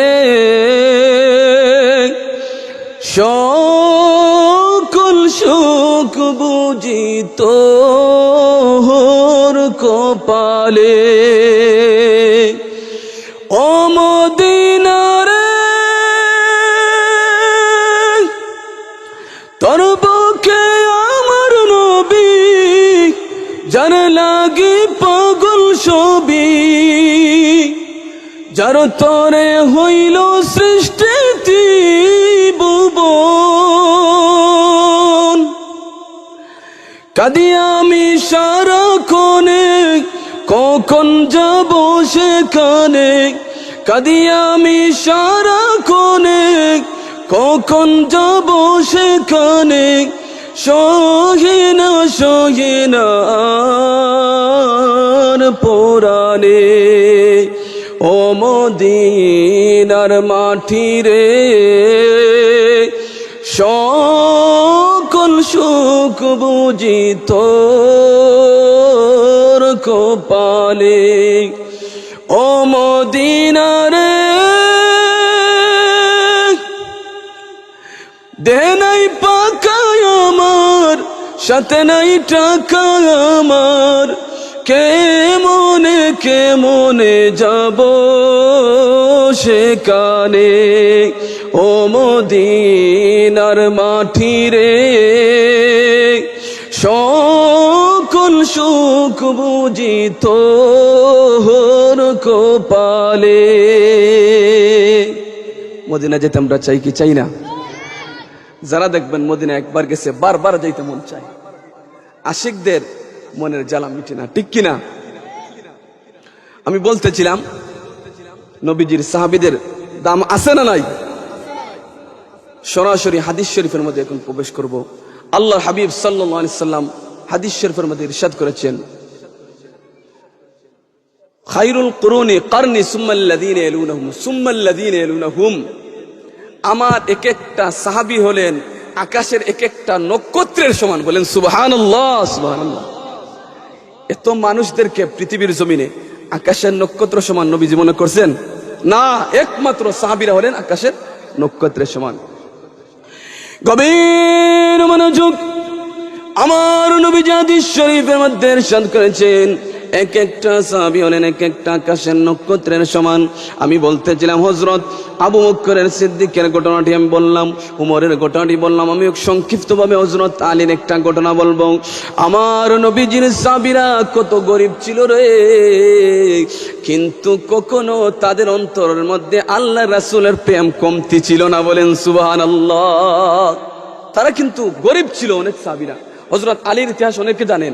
সকল সুখ বুঝি তোর কপালে। ও মদিনা রে, তোর বুকে আমার নবী, যার লাগি পাগল সবই, যার তরে হইল সৃষ্টি ভুবন। কাঁদি আমি সারাক্ষণে, কখন যাব সেখানে? কাঁদি আমি সারাক্ষণে, কখন যাব সেখানে? সহিনা আর পুরানে। ও মদিনার মাটি রে, সকল সুখ বুঝি তোর কপালে। ও মদিনা রে, দেহ নাই পাকা আমার, সাথে নাই টাকা আমার, কেমনে যাব সেখানে? ও মদিনার মাটি রে, সকল সুখ বুঝি তোর কপালে। মদিনা যেতে আমরা চাই কি চাই না? যারা দেখবেন মদিনা একবার গেছে বারবার যাইতে মন চায়। আশিকদের মনের জ্বালা মিটে না, ঠিক কিনা? আমি বলতেছিলাম নবীজির সাহাবীদের দাম আছে না নাই? সরাসরি হাদিস শরীফের মধ্যে এখন প্রবেশ করব। আল্লাহর হাবিব সাল্লাল্লাহু আলাইহি সাল্লাম হাদিস শরীফের মধ্যে ইরশাদ করেছেন, খায়রুল কুরুনি কারনি সুম্মাল্লাযীনা ইয়ালুনাহুম সুম্মাল্লাযীনা ইয়ালুনাহুম। আমার এক একটা সাহাবী হলেন আকাশের এক একটা নক্ষত্রের সমান। বলেন সুবহানাল্লাহ, সুবহানাল্লাহ। এত মানুষদেরকে পৃথিবীর জমিনে আকাশের নক্ষত্র সমান নবীজি মনে করছেন? না, একমাত্র সাহাবীরা হলেন আকাশের নক্ষত্রের সমান। গভীর মনোযোগ, আমার নবীজি হাদিস শরীফের মধ্যে ইরশাদ করেছেন, এক একটা সাহাবী হলেন এক একটা আকাশের নক্ষত্রের সমান। আমি বলতেছিলাম হযরত আবু বকরের সিদ্দিকের ঘটনাটি আমি বললাম, উমরের ঘটনাটি বললাম। আমি সংক্ষিপ্তভাবে হযরত আলীর একটা ঘটনা বলবো। আমার নবীজির সাহাবীরা কত গরিব ছিল রে, কিন্তু কখনো তাদের অন্তরের মধ্যে আল্লাহ রাসূলের প্রেম কমতি ছিল না। বলেন সুবহানাল্লাহ। তারা কিন্তু গরিব ছিল অনেক সাহাবীরা। হযরত আলীর ইতিহাস অনেকে জানেন,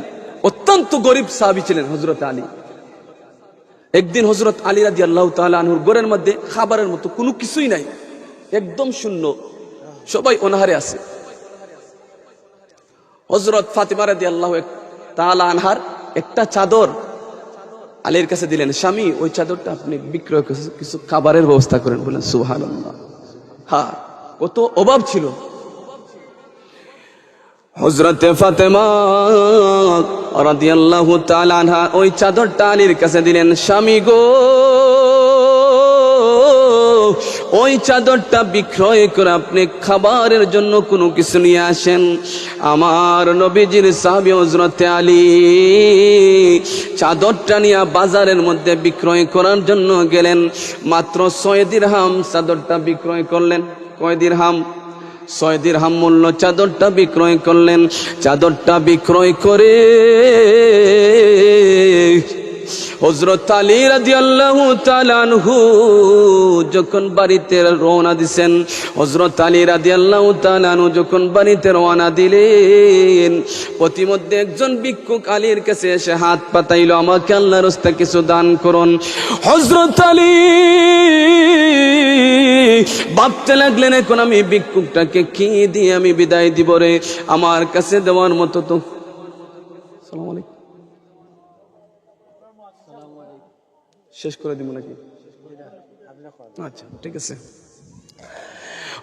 অত্যন্ত গরিব সাহাবী ছিলেন হযরত আলী। একদিন হযরত আলী রাদিয়াল্লাহু তাআলা আনহুর ঘরের মধ্যে খাবারের মতো কোনো কিছুই নাই, একদম শূন্য। সবাই অনাহারে আছে। হযরত ফাতিমা রাদিয়াল্লাহু তাআলা আনহার একটা চাদর আলীর কাছে দিলেন, স্বামী ওই চাদরটা আপনি বিক্রয় করে কিছু খাবারের ব্যবস্থা করেন। বলেন সুবহানাল্লাহ। হ্যাঁ, কত অভাব ছিল। হযরত ফাতেমা রাদিয়াল্লাহু তাআলা আনহা ওই চাদরটা আলীর কাছে দিলেন, স্বামী গো ওই চাদরটা বিক্রয় করে আপনি খাবারের জন্য কোনো কিছু নিয়ে আসেন। আমার নবীজির সাহাবী হযরত আলী চাদরটা নিয়ে বাজারের মধ্যে বিক্রয় করার জন্য গেলেন। মাত্র 6 দিরহাম চাদরটা বিক্রয় করলেন। কয় দিরহাম? 6 দিরহাম মূল্য চাদরটা বিক্রয় করলেন। চাদরটা বিক্রয় করে হযরত আলী রাদিয়াল্লাহু তাআলা আনহু যখন বাড়িতে রওনা দিছেন, হযরত আলী রাদিয়াল্লাহু তাআলা আনহু যখন বাড়িতে রওনা দিলেন, প্রতিমধ্যে একজন ভিক্ষুক আলীর কাছে এসে হাত পাতাইলো, আমাকে আল্লাহর রাস্তায় কিছু দান করুন। হযরত আলী ভাবতে লাগলেন, এখন আমি ভিক্ষুকটাকে কি দিয়ে আমি বিদায় দিব রে? আমার কাছে দেওয়ার মতো তো। আসসালামু আলাইকুম। শেষ করে দিব নাকি? আচ্ছা ঠিক আছে।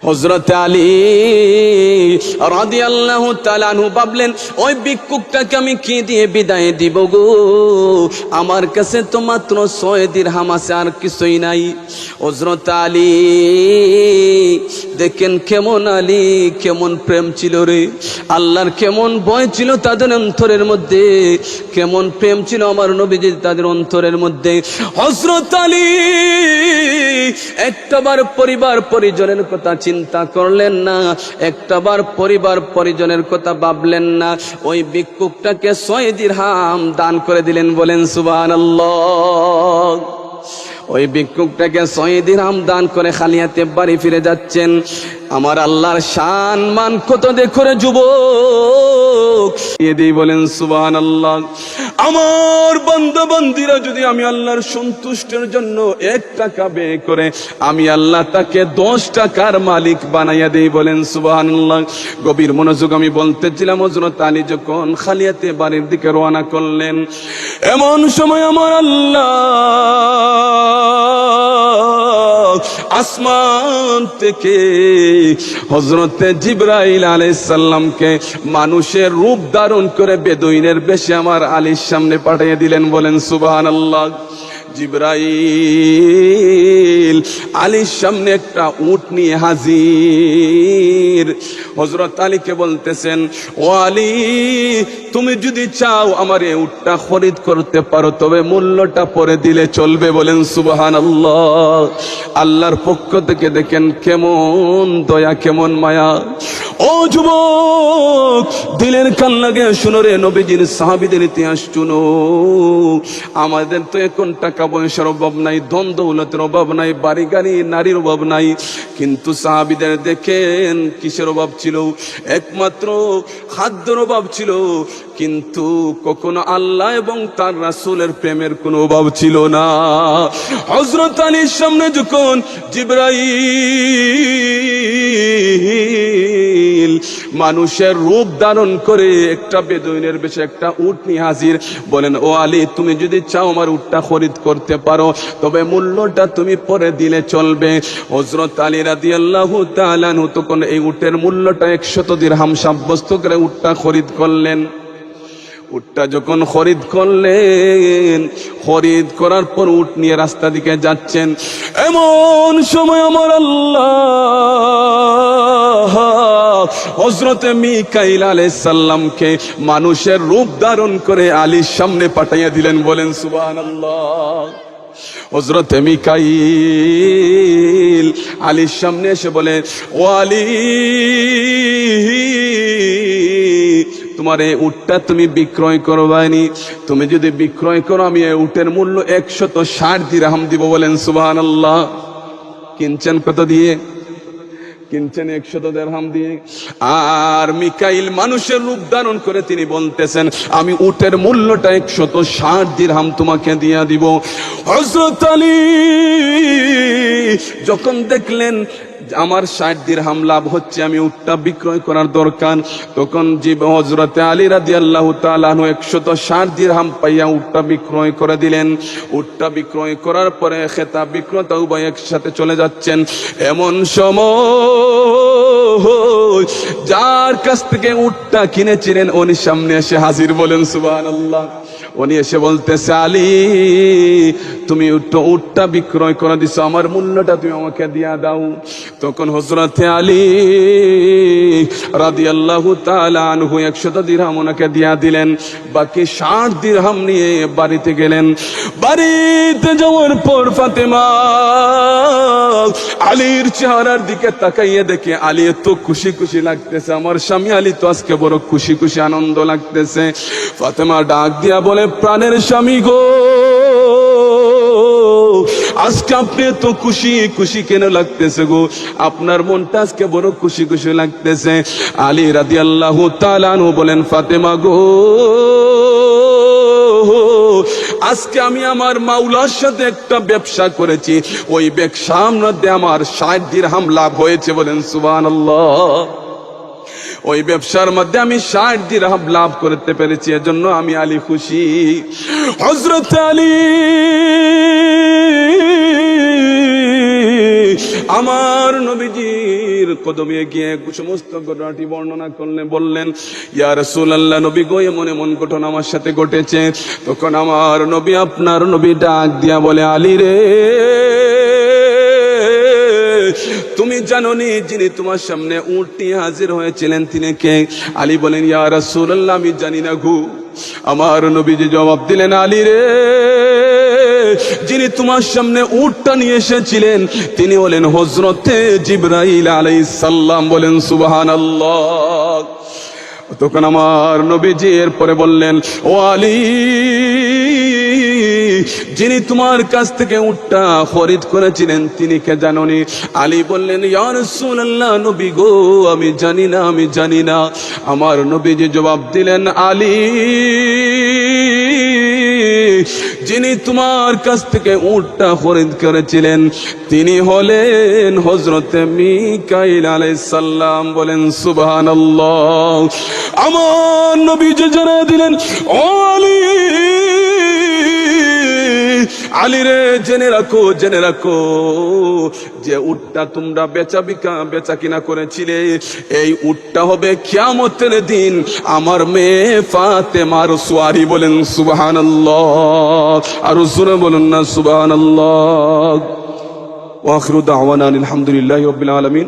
হযরত আলী রাদিয়াল্লাহু তাআলা আনহু ভাবলেন, ওই ভিক্ষুকটাকে আমি কি দিয়ে বিদায় দিব গো? আমার কাছে তো মাত্র 6 দিরহাম আছে, আর কিছুই নাই। হযরত আলী দেখেন কেমন আলী, কেমন প্রেম ছিল রে, আল্লাহর কেমন ভয় ছিল তাদের অন্তরের মধ্যে, কেমন প্রেম ছিল আমার নবীজির তাদের অন্তরের মধ্যে। হযরত আলী একটাবার পরিবার পরিজনের কথা চিন্তা করলেন না, একটাবার পরিবার পরিজনের কথা ভাবলেন না। ওই ভিক্ষুকটাকে 6 দিরহাম দান করে দিলেন। বলেন সুবহানাল্লাহ। ওই ভিক্ষুকটাকে 6 দিরহাম দান করে খালি হাতে বাড়ি ফিরে যাচ্ছেন। আমার আল্লাহর শান মান কত দেখো রে যুবক, এদিই বলেন সুবহানাল্লাহ। আমার বান্দা বান্দীরা যদি আমি আল্লাহর সন্তুষ্টির জন্য 1 টাকা ব্যয় করে, আমি আল্লাহ তাকে 10 টাকার মালিক বানাইয়া দেই। বলেন সুবহানাল্লাহ। গভীর মনোযোগ আমি বলতেছিলাম, হযরত আলী যখন খালি হাতে বাড়ির দিকে রওনা করলেন, এমন সময় আমার আল্লাহ আসমান থেকে হযরতে জিবরাইল আলাইহিস সালামকে মানুষের রূপ ধারণ করে বেদুইনের বেশে আমার আলীর সামনে পাঠিয়ে দিলেন। বলেন সুবহানাল্লাহ। জিবরাইল আলীর সামনে একটা উট নিয়ে হাজির। হযরত আলীকে বলতেছেন, ও আলী, তুমি যদি চাও আমার এই উটটা খরিদ করতে পারো, তবে মূল্যটা পরে দিলে চলবে। বলেন সুবহানাল্লাহ। আল্লাহর পক্ষ থেকে দেখেন কেমন দয়া, কেমন মায়া। ও যুবক, দিলের কান লাগে শুনো রে, নবীজির সাহাবীদের ইতিহাস শুনো। আমাদের তো এখন টাকা পয়সার অভাব নাই, ধন দৌলতের অভাব নাই, বাড়ি গাড়ি নারীর অভাব নাই, কিন্তু সাহাবীদের দেখেন কিসের অভাব ছিল? একমাত্র খাদ্যের অভাব ছিল, কিন্তু কখনো আল্লাহ এবং তার রাসূলের প্রেমের কোনো অভাব ছিল না। হযরত আলীর সামনে যখন জিবরাইল মানুষের রূপ ধারণ করে একটা বেদুইনের বেশে একটা উট নিয়ে হাজির, বলেন, ও আলী, তুমি যদি চাও আমার উটটা খরিদ করতে পারো, তবে মূল্যটা তুমি পরে দিলে চলবে। হযরত আলী রাদিয়াল্লাহু তাআলা আনহু তখন এই উটের মূল্যটা 100 দিরহাম সাব্যস্ত করে উটটা খরিদ করলেন। উটটা যখন খরিদ করলেন, খরিদ করার পর উট নিয়ে রাস্তা দিকে যাচ্ছেন, এমন সময় আমার আল্লাহ হযরতে মিকাইল আলাইহিস সালামকে মানুষের রূপ ধারণ করে আলীর সামনে পাঠাইয়া দিলেন। বলেন সুবহানাল্লাহ। হযরতে মিকাইল আলীর সামনে এসে বলে, ও আলী, তোমার এই উটটা তুমি বিক্রয় করবানি, তুমি যদি বিক্রয় করো আমি এই উটের মূল্য 160 দিরহাম দিব। বলেন সুবহানাল্লাহ। কিনছেন কত দিয়ে? কিনছেন 100 দিরহাম দিয়ে। আর মিকাইল মানুষের রূপ ধারণ করে তিনি বলতেছেন, আমি উটের মূল্যটা 160 দিরহাম তোমাকে দিয়া দিব। হযরত আলী যখন দেখলেন আমার 60 দিরহাম লাভ হচ্ছে, আমি উটটা বিক্রয় করার দরকার। তখন হযরতে আলী রাদিয়াল্লাহু তাআলা আনহু 160 দিরহাম পাইয়া উটটা বিক্রয় করে দিলেন। উটটা বিক্রয় করার পরে ক্রেতা বিক্রেতা উভয় একসাথে চলে যাচ্ছেন। এমন সময় যার কাছ থেকে উটটা কিনেছিলেন উনি সামনে এসে হাজির, বলেন সুবহানাল্লাহ। উনি এসে বলতেছে, আলী তুমি উটটা বিক্রয় করে দিছো, আমার মূল্যটা তুমি আমাকে দিয়া দাও। তখন হযরতে আলী রাদিয়াল্লাহু তাআলা আনহু 100 দিরহাম ওনাকে দিয়া দিলেন। বাকি 60 দিরহাম নিয়ে বাড়িতে গেলেন। বাড়িতে যাওয়ার পর ফাতেমা আলীর চেহারার দিকে তাকাইয়ে দেখে আলী এত খুশি খুশি লাগতেছে, আমার স্বামী আলী তো আজকে বড় খুশি খুশি আনন্দ লাগতেছে। ফাতেমা ডাক দিয়া বলে, প্রাণের স্বামী গো, আজকে আপনি তো খুশি খুশি কেন লাগতেছে গো? আপনার মনটা আজকে বড় খুশি খুশি লাগতেছে। আলী রাদিয়াল্লাহু তাআলা আনহু বলেন, ফাতেমা গো, আজকে আমি আমার মাওলার সাথে একটা ব্যবসা করেছি, ওই ব্যবসার মধ্যে আমার 60 দিরহাম লাভ হয়েছে, বলেন সুবহানাল্লাহ। ওই ব্যবসার মধ্যে আমি 60 দিরহাম লাভ করতে পেরেছি, এজন্য আমি আলী খুশি। হযরত আলী আমার নবীজির কদমে গিয়ে সমস্ত ঘটনাটি বর্ণনা করলেন, বললেন, ইয়া রাসূলুল্লাহ, নবী গো, এমন এমন ঘটনা আমার সাথে ঘটেছে। তখন আমার নবী, আপনার নবী ডাক দিয়া বলে, আলী রে, তুমি জানোনি যিনি তোমার সামনে উট নিয়ে হাজির হয়েছিলেন তিনি কে? আলী বলেন, ইয়া রাসূলুল্লাহ, আমি জানি না গো। আমার নবীজি জবাব দিলেন, আলী রে, যিনি তোমার সামনে উটটা নিয়ে এসেছিলেন তিনি হলেন হযরতে জিবরাইল আলাইহিস সালাম, বলেন সুবহানাল্লাহ। তখন আমার নবীজি এরপরে বললেন, ও আলী, যিনি তোমার কাছ থেকে উটটা খরিদ করেছিলেন তিনি কে জানোনি? আলী বললেন, ইয়া রাসূলুল্লাহ, নবী গো, আমি জানি না, আমি জানি না। আমার নবীজি জবাব দিলেন, আলী, যিনি তোমার কাছ থেকে উটটা খরিদ করেছিলেন তিনি হলেন হযরতে মিকাইল আলাইহিস সালাম, বলেন সুবহানাল্লাহ। আমার নবীজি জানা দিলেন, ও আলী, আলী রে, জেনে রাখো, জেনে রাখো, যে উটটা তোমরা বেচা কিনা করেছিলে, এই উটটা হবে কিয়ামতের দিন আমার মেয়ে ফাতেমার সোয়ারি, বলেন সুবহানাল্লাহ। আর জোরে বলুন না সুবহানাল্লাহ। ওয়া আখিরু দাওয়ানা আলহামদুলিল্লাহি রাব্বিল আলামিন।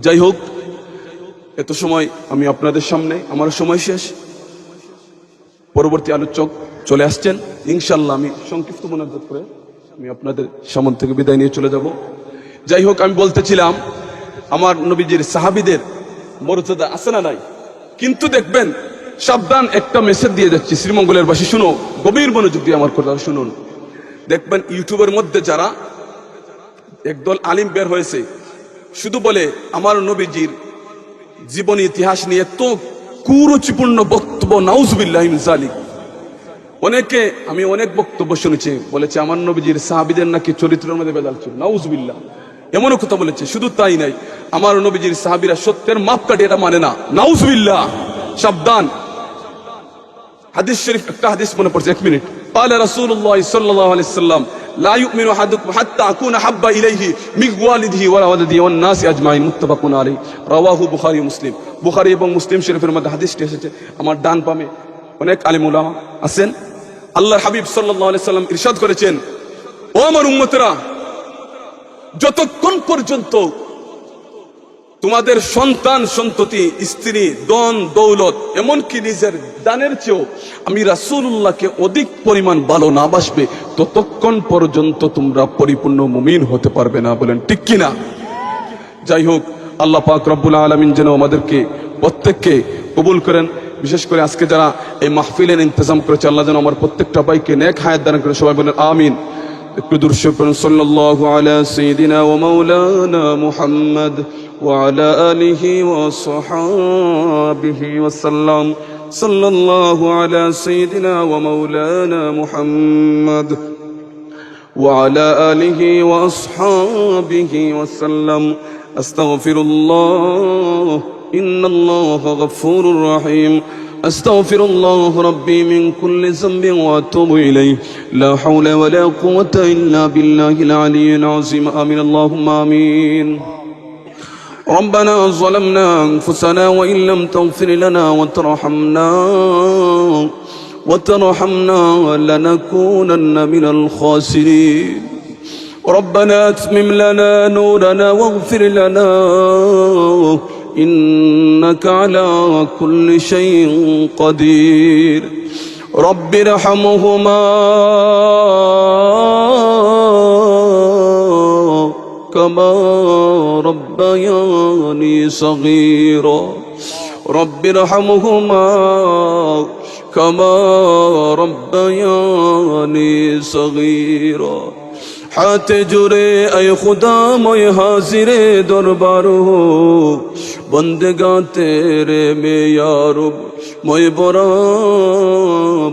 যাই হোক, এত সময় আমি আপনাদের সামনে, আমার সময় শেষ, পরবর্তী আলোচক চলে আসছেন ইনশাআল্লাহ। আমি সংক্ষিপ্ত মোনাজাত করে আমি আপনাদের সামনে থেকে বিদায় নিয়ে চলে যাব। যাই হোক, আমি বলতেছিলাম আমার নবীজির সাহাবীদের মর্যাদা আছে না নাই? কিন্তু দেখবেন, সাবধান, একটা মেসেজ দিয়ে যাচ্ছি শ্রীমঙ্গলের বাসী, শুনো, গভীর মনোযোগ দিয়ে আমার কথা শুনুন। দেখবেন ইউটিউবের মধ্যে যারা একদল আলিম বের হয়েছে, শুধু বলে আমার নবীজির জীবনী ইতিহাস নিয়ে তো কুরুচিপূর্ণ বক্তব্য, নাউজুবিল্লাহি মিন যালিক। অনেকে, আমি অনেক বক্তব্য শুনেছি, বলেছে আমার নবীজির সাহাবীদের নাকি চরিত্রের মধ্যে ভেজাল ছিল, নাউজুবিল্লাহ, এমনও কথা বলেছে। শুধু তাই নাই, আমার নবীজির সাহাবীরা সত্যের মাপকাঠি এটা মানে না, নাউজুবিল্লাহ। সাবধান। হাদিস শরীফ, একটা হাদিস মনে পড়ছে, 1 মিনিট। ক্বালা রাসূলুল্লাহ সাল্লাল্লাহু আলাইহি ওয়াসাল্লাম, লা ইউমিনু আহাদুকুম হাত্তা আকুনা হাব্বা ইলাইহি মিন ওয়ালিদিহি ওয়া ওয়ালাদিহি ওয়ান নাসি আজমাইন, মুত্তাফাকুন আলাইহি, রাওয়াহু বুখারী মুসলিম। বুখারী এবং মুসলিম শরীফের মধ্যে হাদিসটি এসেছে। আমার ডান পামে অনেক আলিম উলামা আছেন। আল্লাহর হাবিব সাল্লাল্লাহু আলাইহি সাল্লাম ইরশাদ করেছেন, ও আমার উম্মতেরা, যতক্ষণ পর্যন্ত তোমাদের সন্তান সন্ততি, স্ত্রী, ধন দৌলত, এমনকি নিজের দানের চেয়েও আমি রাসূলুল্লাহকে অধিক পরিমাণ ভালো না বাসবে, ততক্ষণ পর্যন্ত তোমরা পরিপূর্ণ মুমিন হতে পারবে না, বলেন ঠিক কিনা? যাই হোক, আল্লাহ পাক রব্বুল আলামিন যেন আমাদেরকে প্রত্যেককে কবুল করেন। বিশেষ করে আজকে যারা এই মাহফিলের ইন্তজাম করেছে, আল্লাহ যেন আমার প্রত্যেকটা ভাইকে নেক হায়াত দান করে, সবাই বলেন আমিন। একটু দুরূদ পড়ুন, সাল্লাল্লাহু আলা সাইয়্যিদিনা ওয়া মাওলানা মুহাম্মদ ওয়া আলা আলিহি ওয়া সাহবিহি ওয়া সাল্লাম। সাল্লাল্লাহু আলা সাইয়্যিদিনা ওয়া মাওলানা মুহাম্মদ ওয়া আলা আলিহি ওয়া সাহবিহি ওয়া সাল্লাম। আস্তাগফিরুল্লাহ ইন্নাল্লাহা গফুরুর রহিম أستغفر الله ربي من كل ذنب وأتوب إليه لا حول ولا قوة إلا بالله العلي العظيم آمين اللهم آمين ربنا ظلمنا أنفسنا وإن لم تغفر لنا وترحمنا لنكونن من الخاسرين ربنا أتمم لنا نورنا واغفر لنا إنك على كل شيء قدير رب ارحمهما كما ربياني صغيرا رب ارحمهما كما ربياني صغيرا हाथ जुरे ऐ खुदा मोय हाजिरे दरबार हो बंदगा तेरे में यारब मोय बरा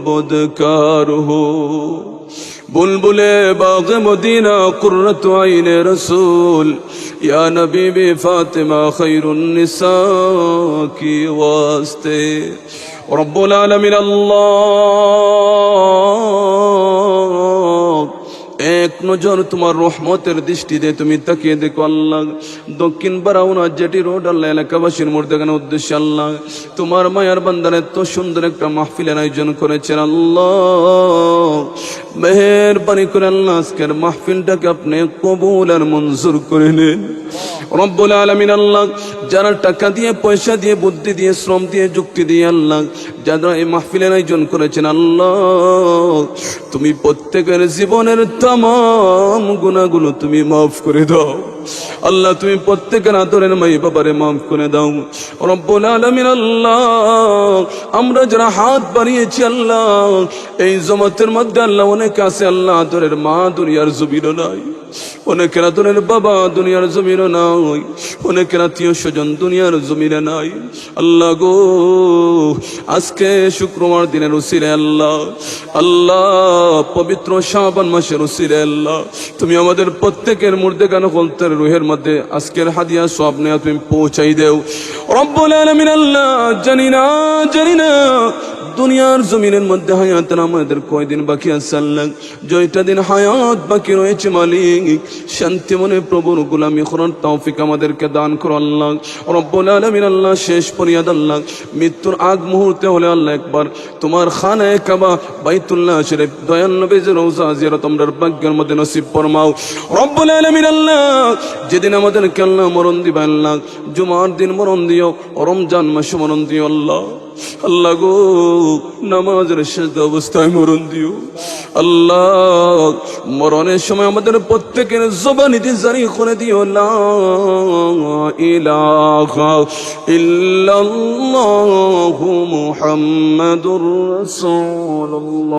बदकार हो बुलबुले बाग मदीना कुर्रत आइन रसूल या नबी बी फातिमा खैरुन निसा की वास्ते रब्बुल आलमीन अल्लाह एक नजर तुम्हार रहमतेर दृष्टि दे तुम तकिए देखो अल्लाह दक्षिण बाराउना जेटी रोड अल्लाह एलाकाबासीर मुर्देगाনের उद्देश्य अल्लाह तुम्हार मायार बान्दार एत सुंदर एक महफिलेर आयोजन करेছেন अल्लाह मेहरबानी करे अल्लाह आजकेर महफिलटाके अपनी कबूल और मंजूर करे नेন রব্বুল আলামিন আল্লাহ যারা টাকা দিয়ে পয়সা দিয়ে বুদ্ধি দিয়ে শ্রম দিয়ে যুক্তি দিয়ে আল্লাহ যারা এই মাহফিলের আয়োজন করেছেন আল্লাহ তুমি প্রত্যেকের জীবনের तमाम গুনাহগুলো তুমি maaf করে দাও আল্লাহ তুমি প্রত্যেকের আদরের মা বাবারে maaf করে দাও রব্বুল আলামিন আল্লাহ আমরা যারা হাত বাড়িয়েছি আল্লাহ এই জমাতের মধ্যে আল্লাহ অনেক আছে আল্লাহ আদরের মা দুনিয়ার জমিনে নাই অনেকের আদরের বাবা দুনিয়ার জমিনে নাই অনেকের আত্মীয় স্বজন দুনিয়ার জমিনে নাই আল্লাহ গো আজকে শুক্রবার দিনের উসিলায় আল্লাহ আল্লাহ পবিত্র শাবান মাসের উসিলায় আল্লাহ তুমি আমাদের প্রত্যেকের মুর্দেগান কলতের রুহের মধ্যে আজকের হাদিয়া সওয়াব নিয়ে তুমি পৌঁছাই দাও রব্বুল আলামিন আল্লাহ জানি না দুনিয়ার জমিনের মধ্যে হায়াতের আমাদের কয়দিন বাকি আছে আল্লাহ জয়টা দিন হায়াত বাকি রয়েছে মালিক শান্তি মনে প্রভুর গোলামি করার তৌফিক আমাদেরকে দান করো আল্লাহ রব্বুল আলামিন আল্লাহ শেষ ফরিয়াদ আল্লাহ মৃত্যুর আগ মুহূর্তে হলে আল্লাহ একবার তোমার খানায়ে কাবা বাইতুল্লাহ শরীফ দয়াল নবীর রওজা জিয়ারত আমরার ভাগ্যের মধ্যে নসিব ফরমাও রব্বুল আলামিন আল্লাহ যেদিন আমাদেরকে আল্লাহ মরণ দিবা আল্লাহ জুমার দিন মরণ দিও রমজান মাসে মরণ দিও আল্লাহ আল্লাহ গো নামাজের সিজদা অবস্থায় মরণ দিও আল্লাহ মরণের সময় আমাদের প্রত্যেকের জবানিতে জারি করে দিও লা ইলাহা ইল্লাল্লাহু মুহাম্মাদুর রাসূলুল্লাহ।